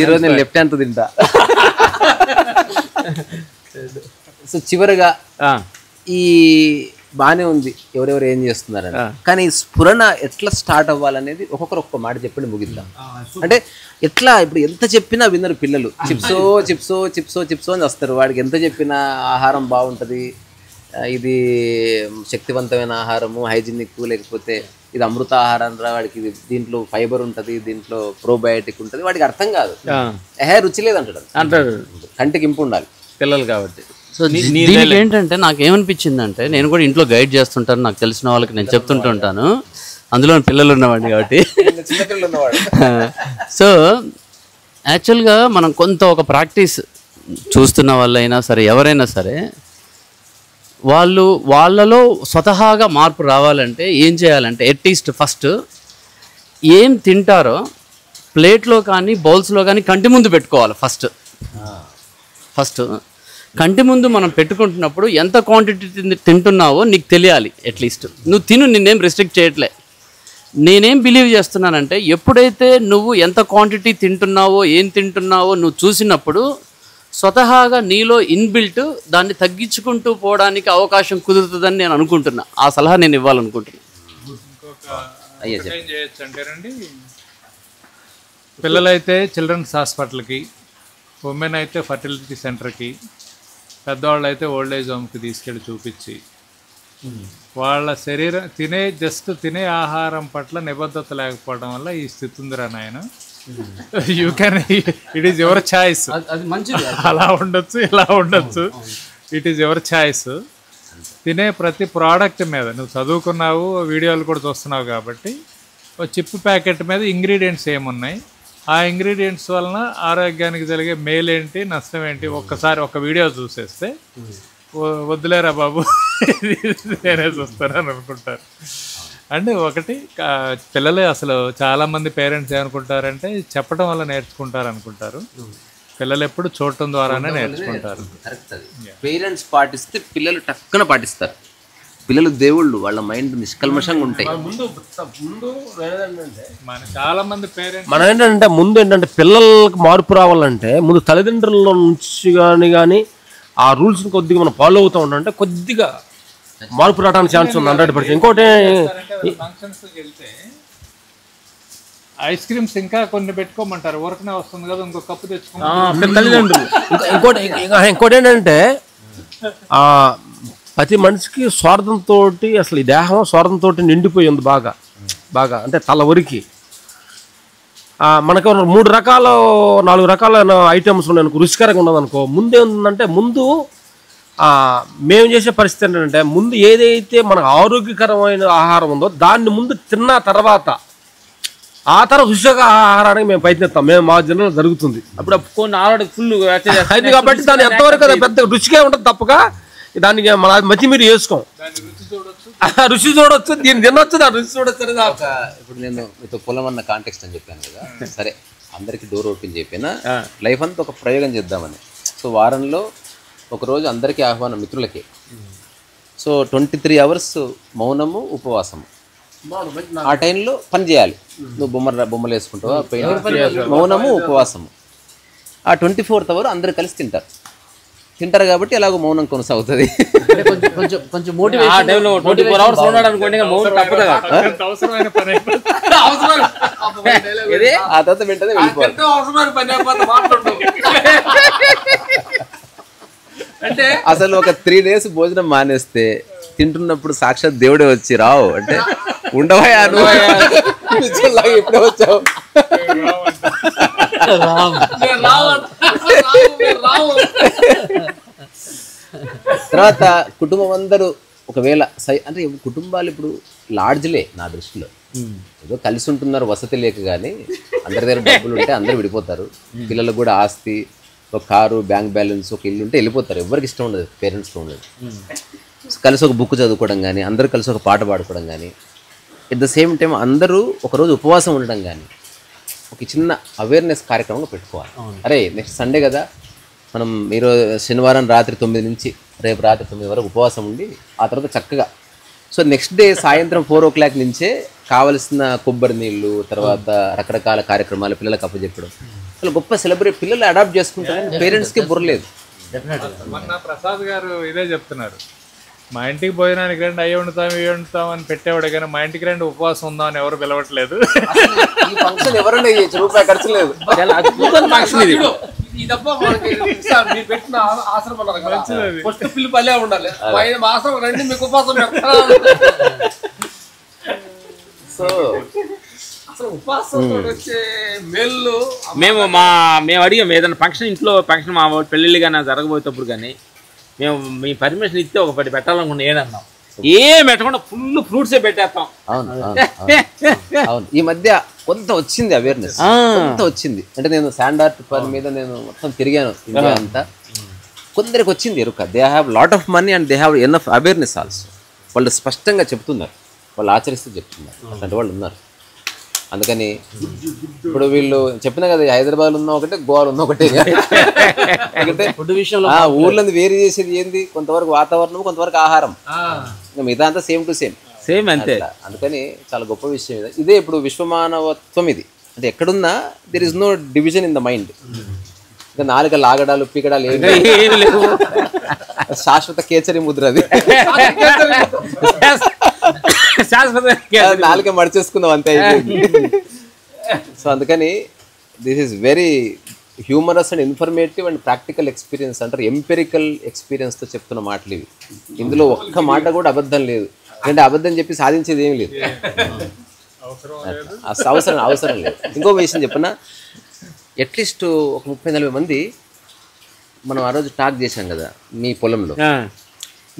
ఈరోజు నేను లెఫ్ట్ హ్యాండ్తో తింటా. సో చివరిగా ఈ బాగానే ఉంది ఎవరెవరు ఏం చేస్తున్నారని, కానీ స్ఫురణ ఎట్లా స్టార్ట్ అవ్వాలనేది ఒక్కొక్కరు ఒక్కొక్క మాట చెప్పండి ముగిద్దాం. అంటే ఎట్లా ఇప్పుడు ఎంత చెప్పినా విన్నరు పిల్లలు. చిప్సో అని వస్తారు. వాడికి ఎంత చెప్పినా ఆహారం బాగుంటుంది, ఇది శక్తివంతమైన ఆహారము, హైజీనిక్, లేకపోతే ఇది అమృత ఆహారం రా, వాడికి ఇది దీంట్లో ఫైబర్ ఉంటుంది, దీంట్లో ప్రోబయోటిక్ ఉంటుంది, వాడికి అర్థం కాదు. రుచి లేదంటాడు, కంటికి ఇంపు ఉండాలి పిల్లలు కాబట్టి. సో దీనికి ఏంటంటే నాకు ఏమనిపించిందంటే, నేను కూడా ఇంట్లో గైడ్ చేస్తుంటాను, నాకు తెలిసిన వాళ్ళకి నేను చెప్తుంటుంటాను, అందులో పిల్లలు ఉన్నవాడిని కాబట్టి. సో యాక్చువల్గా మనం కొంత ఒక ప్రాక్టీస్ చూస్తున్న వాళ్ళైనా సరే, ఎవరైనా సరే, వాళ్ళలో స్వతహాగా మార్పు రావాలంటే ఏం చేయాలంటే, అట్లీస్ట్ ఫస్ట్ ఏం తింటారో ప్లేట్లో కానీ బౌల్స్లో కానీ కంటి ముందు పెట్టుకోవాలి. ఫస్ట్ కంటి ముందు మనం పెట్టుకుంటున్నప్పుడు ఎంత క్వాంటిటీ తింటున్నావో నీకు తెలియాలి. అట్లీస్ట్ నువ్వు తిను, నిన్నేం రిస్ట్రిక్ట్ చేయట్లే. నేనేం బిలీవ్ చేస్తున్నానంటే ఎప్పుడైతే నువ్వు ఎంత క్వాంటిటీ తింటున్నావో ఏం తింటున్నావో నువ్వు చూసినప్పుడు స్వతహాగా నీలో ఇన్బిల్ట్ దాన్ని తగ్గించుకుంటూ పోవడానికి అవకాశం కుదురుతుందని నేను అనుకుంటున్నా. ఆ సలహా నేను ఇవ్వాలనుకుంటున్నా. ఏం చేయొచ్చు అంటేనండి, పిల్లలైతే చిల్డ్రన్స్ హాస్పిటల్కి, ఉమెన్ అయితే ఫర్టిలిటీ సెంటర్కి, పెద్దవాళ్ళు అయితే ఓల్డ్ ఏజ్ హోమ్కి తీసుకెళ్ళి చూపించి వాళ్ళ శరీరం తినే ఆహారం పట్ల నిబద్ధత లేకపోవడం వల్ల ఈ స్థితి ఉందిరా నాయన. You can, it is your choice. అలా ఉండొచ్చు, ఇలా ఉండొచ్చు, ఇట్ ఈస్ యువర్ ఛాయిస్. తినే ప్రతి ప్రోడక్ట్ మీద నువ్వు చదువుకున్నావు, వీడియోలు కూడా చూస్తున్నావు కాబట్టి ఒక చిప్ ప్యాకెట్ మీద ఇంగ్రీడియంట్స్ ఏమున్నాయి, ఆ ఇంగ్రీడియంట్స్ వలన ఆరోగ్యానికి జరిగే మేలు ఏంటి, నష్టం ఏంటి, ఒక్కసారి ఒక వీడియో చూసేస్తే వద్దులేరా బాబు నేనే చూస్తానని అనుకుంటారు. అంటే ఒకటి పిల్లలు అసలు చాలామంది పేరెంట్స్ ఏమనుకుంటారంటే చెప్పడం వల్ల నేర్చుకుంటారు అనుకుంటారు. పిల్లలు ఎప్పుడు చూడటం ద్వారానే నేర్చుకుంటారు. పేరెంట్స్ పాటిస్తే పిల్లలు టక్కున పాటిస్తారు. పిల్లలు దేవుళ్ళు, వాళ్ళ మైండ్ నిష్కల్మషంగా ఉంటాయి. చాలా మంది పేరెంట్స్ మనం ఏంటంటే ముందు ఏంటంటే పిల్లలకు మార్పు రావాలంటే ముందు తల్లిదండ్రుల నుంచి కానీ ఆ రూల్స్ని కొద్దిగా మనం ఫాలో అవుతూ ఉంటే కొద్దిగా మార్పు రావడానికి ఛాన్స్ ఉంది 100%. ఇంకోటి ఫంక్షన్స్కి వెళ్తే ఐస్ క్రీమ్స్ ఇంకా కొన్ని పెట్టుకోమంటారు, ఊరకనే వస్తుంది కదా ఇంకో కప్పు తెచ్చుకుంటారు తల్లిదండ్రులు. ఇంకోటి ఏంటంటే ప్రతి మనిషికి స్వార్థంతో, అసలు ఈ దేహం స్వార్థంతో నిండిపోయి ఉంది బాగా బాగా, అంటే తల వరికి. మనకు 3 రకాల 4 రకాల ఐటమ్స్ ఉన్నాయి అనుకో, రుచికరంగా ఉన్నది అనుకో. ముందేందంటే ముందు మేము చేసే పరిస్థితి ఏంటంటే ముందు ఏదైతే మనకు ఆరోగ్యకరమైన ఆహారం ఉందో దాన్ని ముందు తిన్న తర్వాత ఆ తర్వాత రుచిగా ఆహారానికి మేము ప్రయత్నిస్తాం. మేము మా జనంలో జరుగుతుంది అప్పుడు కొన్ని ఆల్రెడీ ఫుల్ అది కాబట్టి దాన్ని ఎంతవరకు పెద్ద రుచిగా ఉంటుంది తప్పగా దానికి మన మధ్య మీరు వేసుకోం. రుచి చూడొచ్చు, దీన్ని తినొచ్చు, దాని రుచి చూడొచ్చు. ఇప్పుడు నేను మీతో పొలం అన్న కాంటెక్స్ట్ అని చెప్పాను కదా, సరే అందరికి డోర్ ఓపెన్ చెప్పినా లైఫ్ అంతా ఒక ప్రయోగం చేద్దామని. సో వారంలో ఒకరోజు అందరికీ ఆహ్వానం, మిత్రులకి. సో 23 hours మౌనము, ఉపవాసము. ఆ టైంలో పని చేయాలి. నువ్వు బొమ్మలు వేసుకుంటావా, మౌనము, ఉపవాసము. ఆ 24th hour అందరు కలిసి తింటారు కాబట్టి ఎలాగో మౌనం కొనసాగుతుంది. కొంచెం మోటివేషన్ 24 hours ఉన్నాడు అనుకోండి, మౌనం తప్పదు. అవసరమైన పని ఆ తర్వాత వెంటనే వెళ్ళిపోవాలి. అంటే అసలు ఒక 3 days భోజనం మానేస్తే తింటున్నప్పుడు సాక్షాత్ దేవుడే వచ్చి రావు అంటే ఉండవయా ఎప్పుడే వచ్చావు. తర్వాత కుటుంబం అందరూ ఒకవేళ అంటే కుటుంబాలు ఇప్పుడు లాడ్జ్లే నా దృష్టిలో. ఏదో కలిసి ఉంటున్నారు వసతి లేక, కానీ అందరి దగ్గర డబ్బులు ఉంటే అందరూ విడిపోతారు. పిల్లలకు కూడా ఆస్తి, ఒక కారు, బ్యాంక్ బ్యాలెన్స్, ఒక ఇల్లు ఉంటే వెళ్ళిపోతారు. ఎవరికి ఇష్టం ఉండదు, పేరెంట్స్కి ఉండదు. కలిసి ఒక బుక్ చదువుకోవడం కానీ, అందరూ కలిసి ఒక పాట పాడుకోవడం కానీ, ఎట్ ద సేమ్ టైం అందరూ ఒకరోజు ఉపవాసం ఉండడం కానీ ఒక చిన్న అవేర్నెస్ కార్యక్రమంగా పెట్టుకోవాలి. అరే నెక్స్ట్ సండే కదా, మనం ఈరోజు శనివారం రాత్రి 9 నుంచి రేపు రాత్రి 9 వరకు ఉపవాసం ఉండి ఆ తర్వాత చక్కగా, సో నెక్స్ట్ డే సాయంత్రం 4 o'clock నుంచే కావలసిన కొబ్బరి నీళ్ళు, తర్వాత రకరకాల కార్యక్రమాలు పిల్లలకు అప్పచెప్పడం. అసలు గొప్ప సెలబ్రేట్, పిల్లలు అడాప్ట్ చేసుకుంటారని పేరెంట్స్కి బుర్రలేదు. మొన్న ప్రసాద్ గారు ఇదే చెప్తున్నారు, మా ఇంటికి భోజనానికి రండి, అయ్యి వండుతాం అని పెట్టేవాడు, కానీ మా ఇంటికి రండి ఉపవాసం ఉందాం అని ఎవరు పిలవట్లేదు. ఈ ఫంక్షన్ ఎవరైనా రూపాయి ఖర్చు లేదు. ఫంక్షన్ ఇది. సో మేము అడిగాం ఏదైనా ఫంక్షన్, ఇంట్లో ఫంక్షన్, మా పెళ్ళిళ్ళు కానీ జరగబోయేటప్పుడు కానీ మేము మీ పర్మిషన్ ఇస్తే ఒకటి పెట్టాలనుకున్నా ఏదన్నాం, ఏం పెట్టకుండా ఫుల్ ఫ్రూట్సే పెట్టేస్తాం. అవును ఈ మధ్య కొంత వచ్చింది అవేర్నెస్, కొంత వచ్చింది. అంటే నేను శాండ్ ఆర్ట్ పని మీద నేను మొత్తం తిరిగాను ఇండియా అంతా. కొందరికి వచ్చింది ఎరుక, they have lot of money and they have enough awareness also. వాళ్ళు స్పష్టంగా చెప్తున్నారు, వాళ్ళు ఆచరిస్తూ చెప్తున్నారు, అట్లాంటి వాళ్ళు ఉన్నారు. అందుకని ఇప్పుడు వీళ్ళు చెప్పినా కదా, హైదరాబాద్ ఉన్న ఒకటే, గోవాలో ఉన్న ఒకటే. ఎందుకంటే ఫుడ్ విషయంలో ఊర్లో వేరు చేసేది ఏంది, కొంతవరకు వాతావరణం, కొంతవరకు ఆహారం, మిగతా అంతా సేమ్ టు సేమ్ అంతే. అందుకని చాలా గొప్ప విషయం ఇది. ఇదే ఇప్పుడు విశ్వమానవత్వం ఇది. అంటే ఎక్కడున్నా there is no division in the mind. ఇంకా నాలుక లాగడాలు పీకడాలు ఏమి లేవు. శాశ్వత కేచరి ముద్ర అది. నాలుక మడిచేసుకుందాం అంతే. సో అందుకని this is very humorous and informative and practical experience అంటారు. ఎంపెరికల్ ఎక్స్పీరియన్స్తో చెప్తున్న మాటలు ఇవి. ఇందులో ఒక్క మాట కూడా అబద్ధం లేదు. అంటే అబద్ధం చెప్పి సాధించేది ఏమి లేదు. అవసరం లేదు. ఇంకో విషయం చెప్పనా, అట్లీస్ట్ ఒక 30-40 మంది మనం ఆ రోజు టాక్ చేశాం కదా మీ పొలంలో,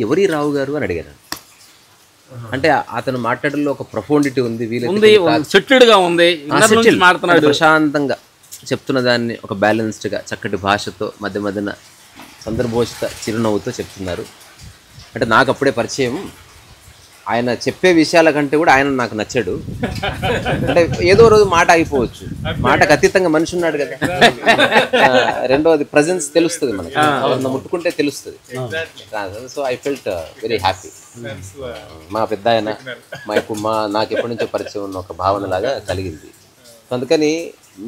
ఎవరి రావు గారు అని అడిగారు. అంటే అతను మాట్లాడడంలో ఒక ప్రొఫౌండిటీ ఉంది, సెటిల్డ్గా ఉంది, ప్రశాంతంగా చెప్తున్న దాన్ని ఒక బ్యాలెన్స్డ్గా చక్కటి భాషతో మధ్య మధ్యన సందర్భోచిత చిరునవ్వుతో చెప్తున్నారు. అంటే నాకు అప్పుడే పరిచయం. ఆయన చెప్పే విషయాల కంటే కూడా ఆయన నాకు నచ్చాడు. అంటే ఏదో రోజు మాట అయిపోవచ్చు, మాటకు అతీతంగా మనిషి ఉన్నాడు కదా. రెండోది ప్రజెన్స్ తెలుస్తుంది మనకి, ముట్టుకుంటే తెలుస్తుంది. So I felt very happy. మా పెద్ద ఆయన నాకు ఎప్పటి నుంచో పరిచయం ఉన్న ఒక భావన లాగా కలిగింది. అందుకని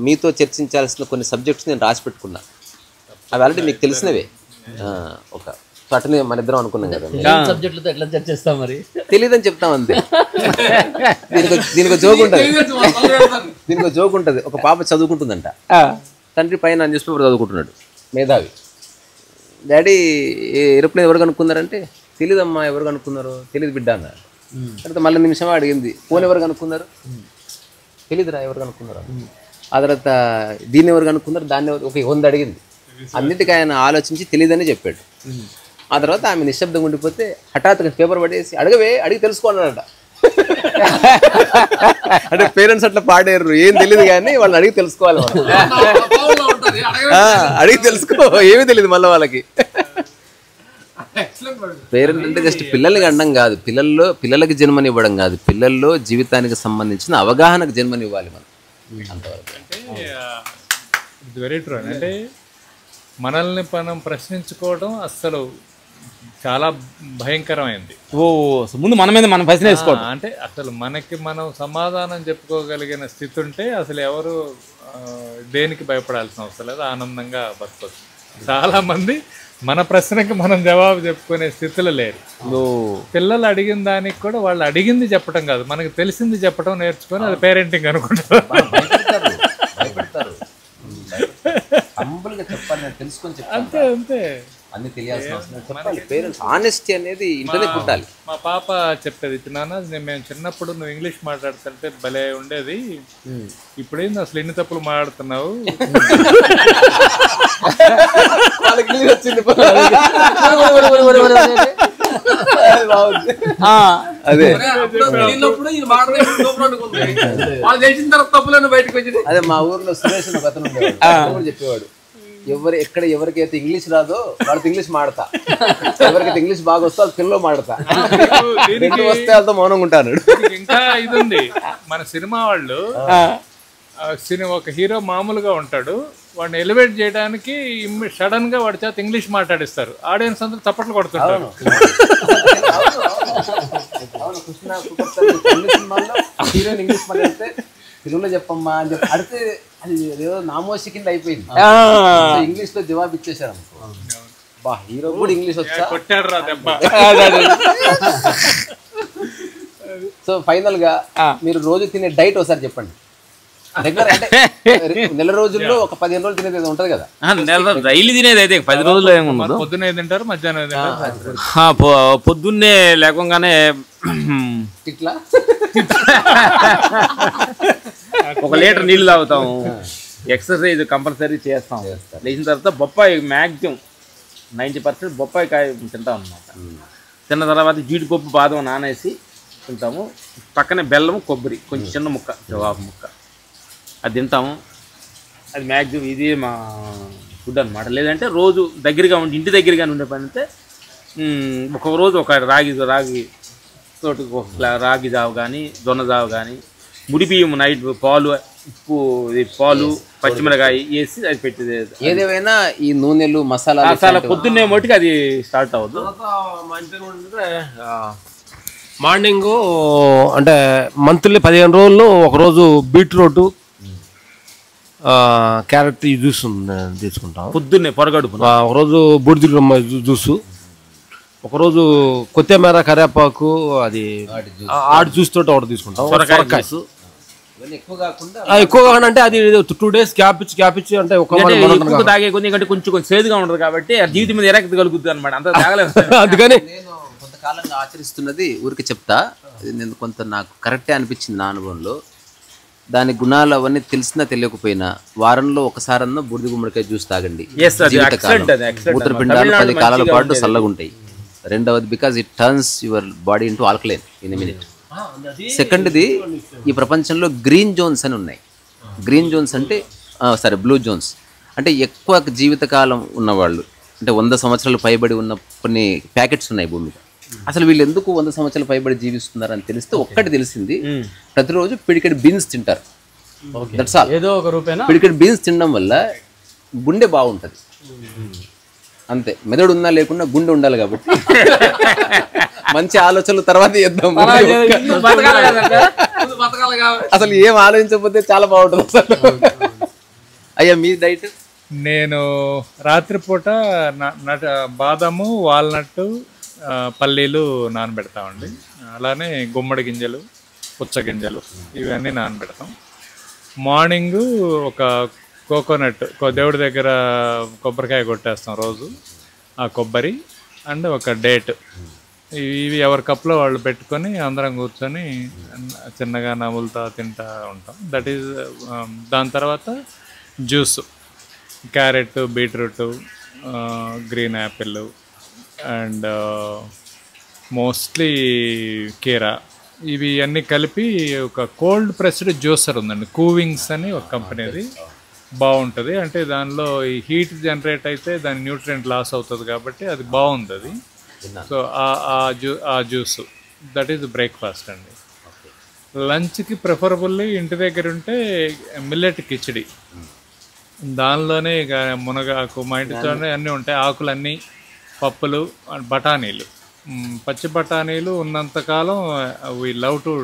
మీతో చర్చించాల్సిన కొన్ని సబ్జెక్ట్స్ నేను రాసి పెట్టుకున్నా. అవి ఆల్రెడీ మీకు తెలిసినవే. ఒక అటనే మన ఇద్దరం అనుకున్నాం కదా, సబ్జెక్టులతో ఎట్లా చర్చిస్తాం మరి తెలియదని చెప్తాం అంతే. దీనికి జోక్ ఉంటుంది. ఒక పాప చదువుకుంటుందంట, తండ్రి పైన న్యూస్ పేపర్ చదువుకుంటున్నాడు, మేధావి. డాడీ ఏరోప్లేన్ ఎవరు కనుక్కున్నారంటే, తెలీదమ్మా ఎవరు కనుక్కున్నారు, తెలీదు బిడ్డ అన్నారు. తర్వాత మళ్ళీ నిమిషం అడిగింది, ఫోన్ ఎవరు కనుక్కున్నారు, తెలీదురా ఎవరు కనుక్కున్నారు. ఆ తర్వాత దీన్ని ఎవరు కనుక్కున్నారు, దాన్ని ఒక 100 అడిగింది. అన్నిటికీ ఆయన ఆలోచించి తెలియదని చెప్పాడు. ఆ తర్వాత ఆమె నిశ్శబ్దంగా ఉండిపోతే హఠాత్తుగా పేపర్ పడేసి అడిగి తెలుసుకోవాలన్నట. అంటే పేరెంట్స్ అట్లా పాడారు, ఏం తెలియదు కానీ వాళ్ళని అడిగి తెలుసుకోవాలి. అడిగి తెలుసుకో, ఏమీ తెలియదు మళ్ళీ వాళ్ళకి. పేరెంట్ అంటే జస్ట్ పిల్లల్ని అనడం కాదు, పిల్లలకి జన్మనివ్వడం కాదు, పిల్లల్లో జీవితానికి సంబంధించిన అవగాహనకు జన్మనివ్వాలి మనం. అంతవరకు ఇట్స్ వెరీ ట్రూ. అంటే మనల్ని మనం ప్రశ్నించుకోవడం అస్సలు చాలా భయంకరమైంది. ముందు మన మీద మనం ప్రశ్న వేసుకోవడం. అంటే అసలు మనకి మనం సమాధానం చెప్పుకోగలిగిన స్థితి ఉంటే అసలు ఎవరు దేనికి భయపడాల్సిన అవసరం లేదు, ఆనందంగా బతకొచ్చు. చాలా మంది మన ప్రశ్నకి మనం జవాబు చెప్పుకునే స్థితిలో లేరు. పిల్లలు అడిగిన దానికి కూడా వాళ్ళు అడిగింది చెప్పడం కాదు, మనకి తెలిసింది చెప్పడం నేర్చుకొని అది పేరెంటింగ్ అనుకుంటారు. అంతే అంతే అన్ని తెలియాల్సిన అవసరం చెప్పాలి. పేరెంట్స్ ఆనెస్టీ అనేది ఇంట్లోనే పుట్టాలి. మా పాప చెప్పేది, నాన్న మేము చిన్నప్పుడు నువ్వు ఇంగ్లీష్ మాట్లాడుతుంటే భలే ఉండేది, ఇప్పుడేంది అసలు ఎన్ని తప్పులు మాట్లాడుతున్నావు. అదే అదే మా ఊర్లో సురేష్ ఒక అతను ఉండేవాడు, చెప్పేవాడు, ఎవరికైతే ఇంగ్లీష్ రాదో వాళ్ళతో ఇంగ్లీష్ మాడతా, ఎవరికైతే ఇంగ్లీష్ బాగా వస్తే వాళ్ళ పిల్లలు మాడతా, వస్తే వాళ్ళతో మౌనంగా ఉంటాను. ఇంకా ఇది ఉంది, మన సినిమా వాళ్ళు ఒక హీరో మామూలుగా ఉంటాడు, వాడిని ఎలివేట్ చేయడానికి సడన్ గా వాడి చేత ఇంగ్లీష్ మాట్లాడిస్తారు, ఆడియన్స్ అందరూ చప్పట్లు కొడుతుంటారు. హీరోయిన్ ఇంగ్లీష్ మాట్లాడితే తెలుగులో చెప్పమ్మా అని చెప్పి అడితే అది ఏదో నామోషి కింద అయిపోయింది. ఇంగ్లీష్ లో జవాబు ఇచ్చేసారు అనుకో, బా హీరో కూడా ఇంగ్లీష్ వచ్చా కొట్టాడు రా దెబ్బ. సో ఫైనల్ గా మీరు రోజు తినే డైట్ ఒకసారి చెప్పండి. రెగ్యులర్ అంటే నెల రోజుల్లో ఒక 15 రోజులు తినేది ఉంటది కదా. డైలీ తినేది అయితే 10 రోజుల్లో ఏముండదు. పొద్దున్నే తింటారు, మధ్యాహ్నం తింటారు. పొద్దున్నే లేకుండానే ఇట్లా 1 లీటర్ నీళ్ళు తాగుతాము, ఎక్సర్సైజ్ కంపల్సరీ చేస్తాం. లేచిన తర్వాత బొప్పాయి మ్యాక్సిమం 90% బొప్పాయి కాయ తింటాం అన్నమాట. తిన్న తర్వాత జీడిపప్పు బాదం నానేసి తింటాము, పక్కనే బెల్లం కొబ్బరి కొంచెం చిన్న ముక్క జవాబు ముక్క అది తింటాము. అది మ్యాక్సిమం ఇది మా ఫుడ్ అనమాట. లేదంటే రోజు దగ్గరగా ఉండి ఇంటి దగ్గరగానే ఉండే పని అయితే ఒక రోజు ఒక రాగి తోటి ఒక రాగి జావ కానీ జొన్న జావ కానీ ముడి బియ్యం నైట్ పాలు ఉప్పు పాలు పచ్చిమిరకాయ వేసి అది పెట్టేది. ఏదేమైనా ఈ నూనెలు మసాలా పొద్దున్నే మట్టుకు అది స్టార్ట్ అవ్వదు. మార్నింగ్ అంటే మంత్లీ 15 రోజుల్లో ఒకరోజు బీట్రూట్ క్యారెట్ జ్యూస్ తీసుకుంటాం పొద్దున్నే పొరగడుపు. ఒకరోజు బూడిదిగుమ్మ జ్యూసు, ఒకరోజు కొత్తిమీర కరివేపాకు అది ఆడి జ్యూస్ తోటి ఒకటి తీసుకుంటాం. ఎక్కువగా అంటే అది 2 days గ్యాప్ ఇచ్చి అంటే తాగే కొంచెం కొంచెం సేదుగా ఉండదు కాబట్టి జీవితం మీద ఎరక్తి కలుగుతుంది అనమాట. అంత తాగలేదు. అందుకని నేను కొంతకాలంగా ఆచరిస్తున్నది ఊరికి చెప్తా, నేను కొంత నాకు కరెక్టే అనిపించింది నా అనుభవంలో. దాని గుణాలు అవన్నీ తెలిసినా తెలియకపోయినా వారంలో ఒకసారన్నా బూడిద గుమ్మడికాయ జ్యూస్ తాగండి. మూత్రపిండాలు 10 కాలాల పాటు చల్లగా ఉంటాయి. రెండవది because it turns your body into alkaline in a minute. సెకండ్ది, ఈ ప్రపంచంలో గ్రీన్ జోన్స్ అని ఉన్నాయి. గ్రీన్ జోన్స్ అంటే బ్లూ జోన్స్ అంటే ఎక్కువ జీవితకాలం ఉన్నవాళ్ళు, అంటే 100 సంవత్సరాలు పైబడి ఉన్న కొన్ని ప్యాకెట్స్ ఉన్నాయి భూమి మీద. అసలు వీళ్ళు ఎందుకు 100 సంవత్సరాలు పైబడి జీవిస్తున్నారు అని తెలిస్తే ఒక్కటి తెలిసింది, ప్రతిరోజు పిడికెడు బీన్స్ తింటారు. That's all. ఏదో ఒక రూపాయన పిడికెడు బీన్స్ తినడం వల్ల గుండె బాగుంటుంది అంతే. మెదడు ఉన్నా లేకుండా గుండె ఉండాలి కాబట్టి మంచి ఆలోచనలు తర్వాత చేద్దాం. అసలు ఏం ఆలోచించకపోతే చాలా బాగుంటుంది అసలు. అయ్యా మీ డైట్? నేను రాత్రిపూట బాదము, వాల్నట్, పల్లీలు నానబెడతామండి. అలానే గుమ్మడి గింజలు, పుచ్చ గింజలు ఇవన్నీ నానబెడతాం. మార్నింగు ఒక కోకోనట్, దేవుడి దగ్గర కొబ్బరికాయ కొట్టేస్తాం రోజు, ఆ కొబ్బరి అండ్ ఒక డేట్, ఇవి ఎవరి కప్లో వాళ్ళు పెట్టుకొని అందరం కూర్చొని చిన్నగా నవ్వులుతా తింటూ ఉంటాం. దట్ ఈజ్ దాని తర్వాత juice, carrot, beetroot, green Apple and mostly కీరా, ఇవి అన్నీ కలిపి ఒక కోల్డ్ ప్రెస్డ్ జ్యూసర్ ఉందండి, కూవింగ్స్ అని ఒక కంపెనీది. బాగుంటుంది. అంటే దానిలో ఈ హీట్ జనరేట్ అయితే దాని న్యూట్రియంట్ లాస్ అవుతుంది కాబట్టి అది బాగుంది అది. సో ఆ జ్యూస్ దట్ ఈజ్ బ్రేక్ఫాస్ట్ అండి. లంచ్కి ప్రిఫరబుల్లీ ఇంటి దగ్గర ఉంటే మిల్లెట్ కిచిడి, దానిలోనే ఇక మునగాకు, మా ఇంటితోనే అన్నీ ఉంటాయి, ఆకులన్నీ, పప్పులు, బఠానీలు, పచ్చి బఠానీలు ఉన్నంతకాలం we love to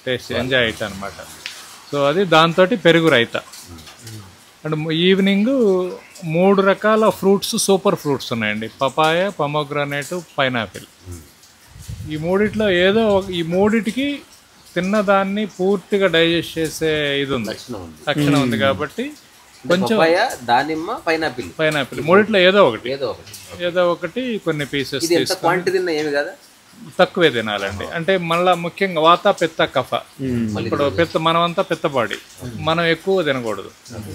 taste enjoy it అనమాట. సో అది దాంతో పెరుగు రైతా. అండ్ ఈవినింగ్ 3 రకాల ఫ్రూట్స్, సూపర్ ఫ్రూట్స్ ఉన్నాయండి, పపాయ, పొమోగ్రానేట్, పైనాపిల్. ఈ మూడిట్లో ఏదో ఈ మూడిటికి తిన్నదాన్ని పూర్తిగా డైజెస్ట్ చేసే ఇది ఉంది, లక్షణం ఉంది. కాబట్టి కొంచెం దానిమ్మ, పైనాపిల్ మూడిట్లో ఏదో ఒకటి కొన్ని పీసెస్ తక్కువే తినాలండి. అంటే మళ్ళీ ముఖ్యంగా వాత, పిత్త, కఫ. ఇప్పుడు మనమంతా పిత్త బాడీ, మనం ఎక్కువ తినకూడదు.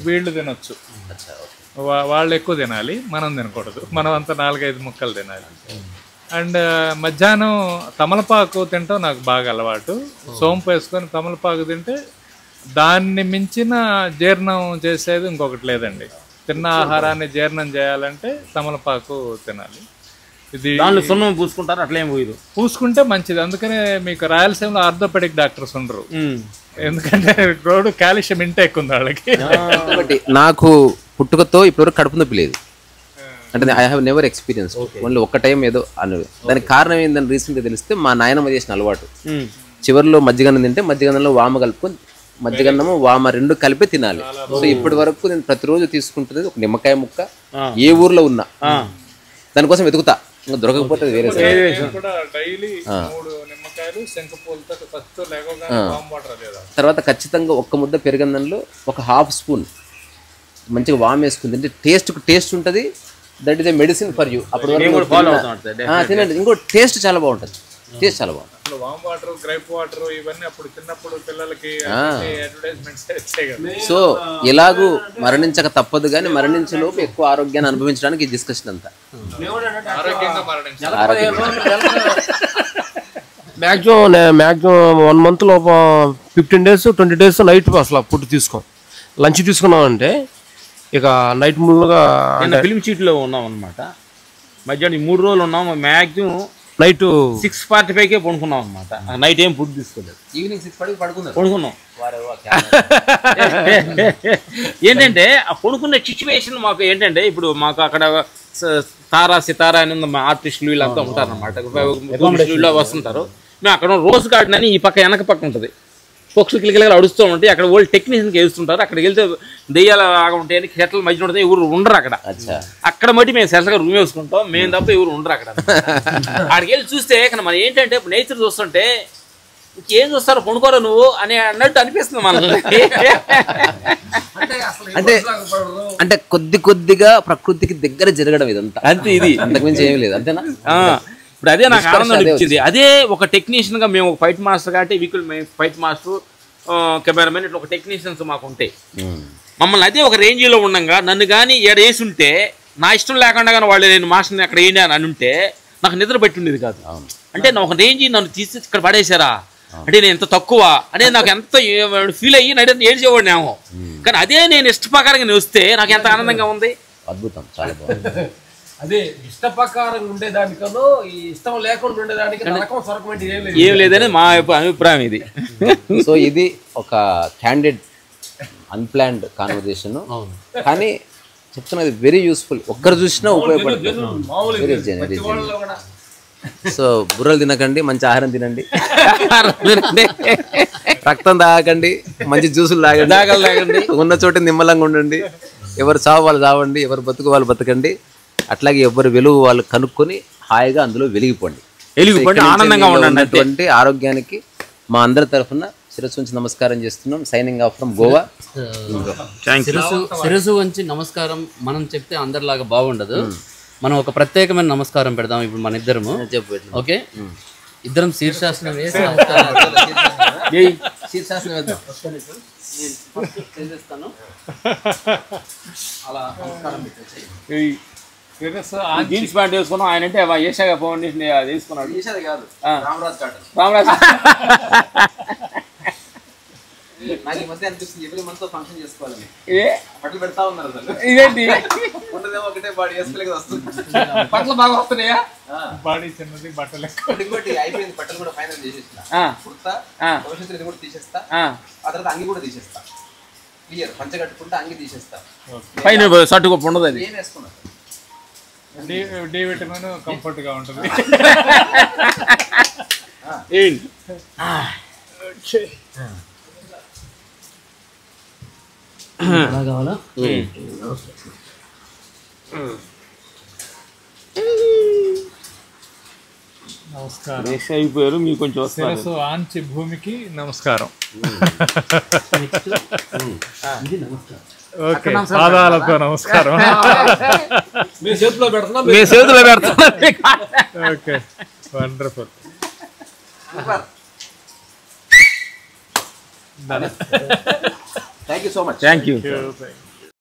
వీళ్ళు తినొచ్చు, వాళ్ళు ఎక్కువ తినాలి, మనం తినకూడదు. మనం అంతా 4-5 ముక్కలు తినాలి. అండ్ మధ్యాహ్నం తమలపాకు తింటాం నాకు బాగా అలవాటు. సోంపు వేసుకొని తమలపాకు తింటే దాన్ని మించిన జీర్ణం చేసేది ఇంకొకటి లేదండి. తిన్న ఆహారాన్ని జీర్ణం చేయాలంటే తమలపాకు తినాలి. ఇది సున్నం పూసుకుంటారు, అట్లేం పోయిదు, పూసుకుంటే మంచిది. అందుకనే మీకు రాయలసీమలో ఆర్థోపెడిక్ డాక్టర్స్ ఉండరు, ఎందుకంటే రోడ్డు కాల్షియం ఇంటేక్ ఉంది వాళ్ళకి. నాకు పుట్టుకతో ఇప్పటివరకు కడుపు నొప్పి లేదు, అంటే I have never experience. Only ఒక్క టైం ఏదో అనేది. దానికి కారణం ఏందని రీసెంట్గా తెలిస్తే మా నాయనమ్మ చేసిన అలవాటు. చివరిలో మజ్జిగన్నం తింటే మజ్జిగన్నంలో వామ కలుపుకొని, మజ్జిగన్నము వామ 2 కలిపి తినాలి. సో ఇప్పటి వరకు నేను ప్రతిరోజు తీసుకుంటున్నది ఒక నిమ్మకాయ ముక్క, ఏ ఊర్లో ఉన్నా దానికోసం వెతుకుతా, ఇంకా దొరకకపోతే వేరే. తర్వాత ఖచ్చితంగా ఒక్క ముద్ద పెరుగన్నంలో ఒక హాఫ్ స్పూన్ మంచిగా వామ్ వేసుకుంది అంటే టేస్ట్ ఉంటుంది. That is a medicine for you. అప్పుడు తినండి, ఇంకో టేస్ట్ చాలా బాగుంటుంది. టేస్ట్ చాలా బాగుంటుంది. సో ఎలాగూ మరణించక తప్పదు, కానీ మరణించేలోపు ఎక్కువ ఆరోగ్యాన్ని అనుభవించడానికి ఈ డిస్కషన్ అంతా. మ్యాక్సిమం 1 month లోపు 15 days 20 days నైట్ అసలు ఫుడ్ తీసుకోం. లంచ్ తీసుకున్నాం అంటే ఇక నైట్ ముందుగా ఫిల్మ్ షీట్లో ఉన్నాం అనమాట. మధ్యాహ్నం 3 రోజులు ఉన్నాము. మ్యాక్సిమం నైట్ 6:45కే పడుకున్నాం అనమాట. నైట్ ఏం ఫుడ్ తీసుకోలేదు. ఈవినింగ్ 6 పడుకున్నారు. పడుకున్నాం. ఏంటంటే ఆ పడుకునే సిచ్యువేషన్ మాకు ఏంటంటే, ఇప్పుడు మాకు అక్కడ తారా సితారా అని ఉంది, మా ఆర్టిస్టులు వీళ్ళంతా ఉంటారన్నమాట. వీళ్ళు వస్తుంటారు. మేము అక్కడ రోజ్ గార్డెన్ అని ఈ పక్క వెనక పక్క ఉంటుంది. పక్షులు కిలకిలగా అడుస్తూ ఉంటాయి. అక్కడ వాళ్ళు టెక్నీషియన్కి వేస్తుంటారు. అక్కడికి వెళ్తే దెయ్యాలు లాగా ఉంటాయని చెట్ల మధ్యన ఉంటాయి. ఎవరు ఉండరు అక్కడ. అక్కడ మట్టి మేము సెల్స్గా రూమ్ వేసుకుంటాం. మేము తప్ప ఎవరు ఉండరు అక్కడ. అక్కడికి వెళ్ళి చూస్తే ఇక్కడ మనం ఏంటంటే ఇప్పుడు నేచర్ చూస్తుంటే ఇంకేం చూస్తారు పండుకోరా నువ్వు అని అన్నట్టు అనిపిస్తుంది మనల్ని. అంటే అంటే కొద్దిగా ప్రకృతికి దగ్గర జరగడం ఇదంతా అంతే. ఇది అంతకుమించి ఏమీ లేదు. అంతేనా? ఇప్పుడు అదే నాకు ఆనందం అనిపించింది. అదే ఒక టెక్నీషియన్గా మేము ఒక ఫైట్ మాస్టర్ కాబట్టి వీకుల్ మేము ఫైట్ మాస్టర్ కెమెరామెన్ ఇట్లా ఒక టెక్నీషియన్స్ మాకు ఉంటాయి. మమ్మల్ని అదే ఒక రేంజ్లో ఉండగా నన్ను కానీ ఏడ వేసి ఉంటే నా ఇష్టం లేకుండా కానీ వాళ్ళు నేను మాస్టర్ని అక్కడ వేయండి అని ఉంటే నాకు నిద్ర పెట్టి ఉండేది కాదు. అంటే నా ఒక రేంజ్ నన్ను తీసి ఇక్కడ పడేశారా అంటే నేను ఎంత తక్కువ అంటే నాకు ఎంత ఫీల్ అయ్యి నైట్ ఏడ్చేవాడిని ఏమో. కానీ అదే నేను ఇష్టప్రకారంగా నేను వస్తే నాకు ఎంత ఆనందంగా ఉంది. అద్భుతం, చాలా బాగుంది. అదే ఇష్టప్రకారంగా ఉండేదానికన్నా ఈ ఇష్టం లేకుండా ఉండేదానికి ఏం లేదని మా అభిప్రాయం ఇది. సో ఇది ఒక క్యాండిడ్ అన్ప్లాన్డ్ కాన్వర్జేషన్, కానీ చెప్తున్నది వెరీ యూస్ఫుల్. ఒక్కరు చూసినా ఉపయోగపడుతుంది. సో బుర్రలు తినకండి, మంచి ఆహారం తినండి, రక్తం తాగకండి, మంచి జ్యూసులు తాగండి, ఉన్న చోట నిమ్మలంగా ఉండండి. ఎవరు చావు వాళ్ళు చావండి, ఎవరు బతుకు వాళ్ళు బతకండి. అట్లాగే ఎవరు వెలుగు వాళ్ళు కనుక్కొని హాయిగా అందులో వెలిగిపోండి. ఆనందంగా ఉండండి. ఆరోగ్యానికి మా అందరి తరఫున శిరస్సు ఉంచి నమస్కారం చేస్తున్నాం. Signing off from Goa. శిరస్సు వంచి నమస్కారం మనం చెప్తే అందరిలాగా బాగుండదు. మనం ఒక ప్రత్యేకమైన నమస్కారం పెడదాం ఇప్పుడు మన ఇద్దరము. ఓకే, ఇద్దరం శీర్షాసనం వేసి అలా నమస్కారం పెట్టేసి జీన్స్ ప్యాంట్ వేసుకున్నాం. ఆయన అంటే ఏషాగా ఫౌండేషన్ వేసుకున్నాడు. రామరాజ్ నాకు ఈ మధ్య అనిపిస్తుంది ఎవ్రీ మంత్ ఫంక్షన్ చేసుకోవాలని. బట్టలు పెడతా ఉన్నారు అసలు. ఇదేంటి ఉన్నదేమో ఒకటే బాడీ వేసుకోలేక వస్తుంది. బట్టలు బాగా వస్తున్నాయా? బాడీ చిన్నది, బట్టలు ఇంకోటి అయిపోయింది. బట్టలు కూడా ఫైనల్ చేసేస్తా. కుర్తా భవిష్యత్తులో ఇది కూడా తీసేస్తా. ఆ తర్వాత అంగి కూడా తీసేస్తా. క్లియర్. పంచ కట్టుకుంటా, అంగి తీసేస్తా. పైన షర్టు గొప్ప ఉండదు. అది ఏం వేసుకున్నా డి విటమిన్ కంఫర్ట్ గా ఉంటుంది. కావాలా? నమస్కారం. అయిపోయారు మీకు కొంచెం శిరస్సు ఆంచి భూమికి నమస్కారం. ఓకే, పాదాలతో నమస్కారం. మీ చేతిలో పెడుతున్నా. Okay, wonderful. Thank you so much. Thank you.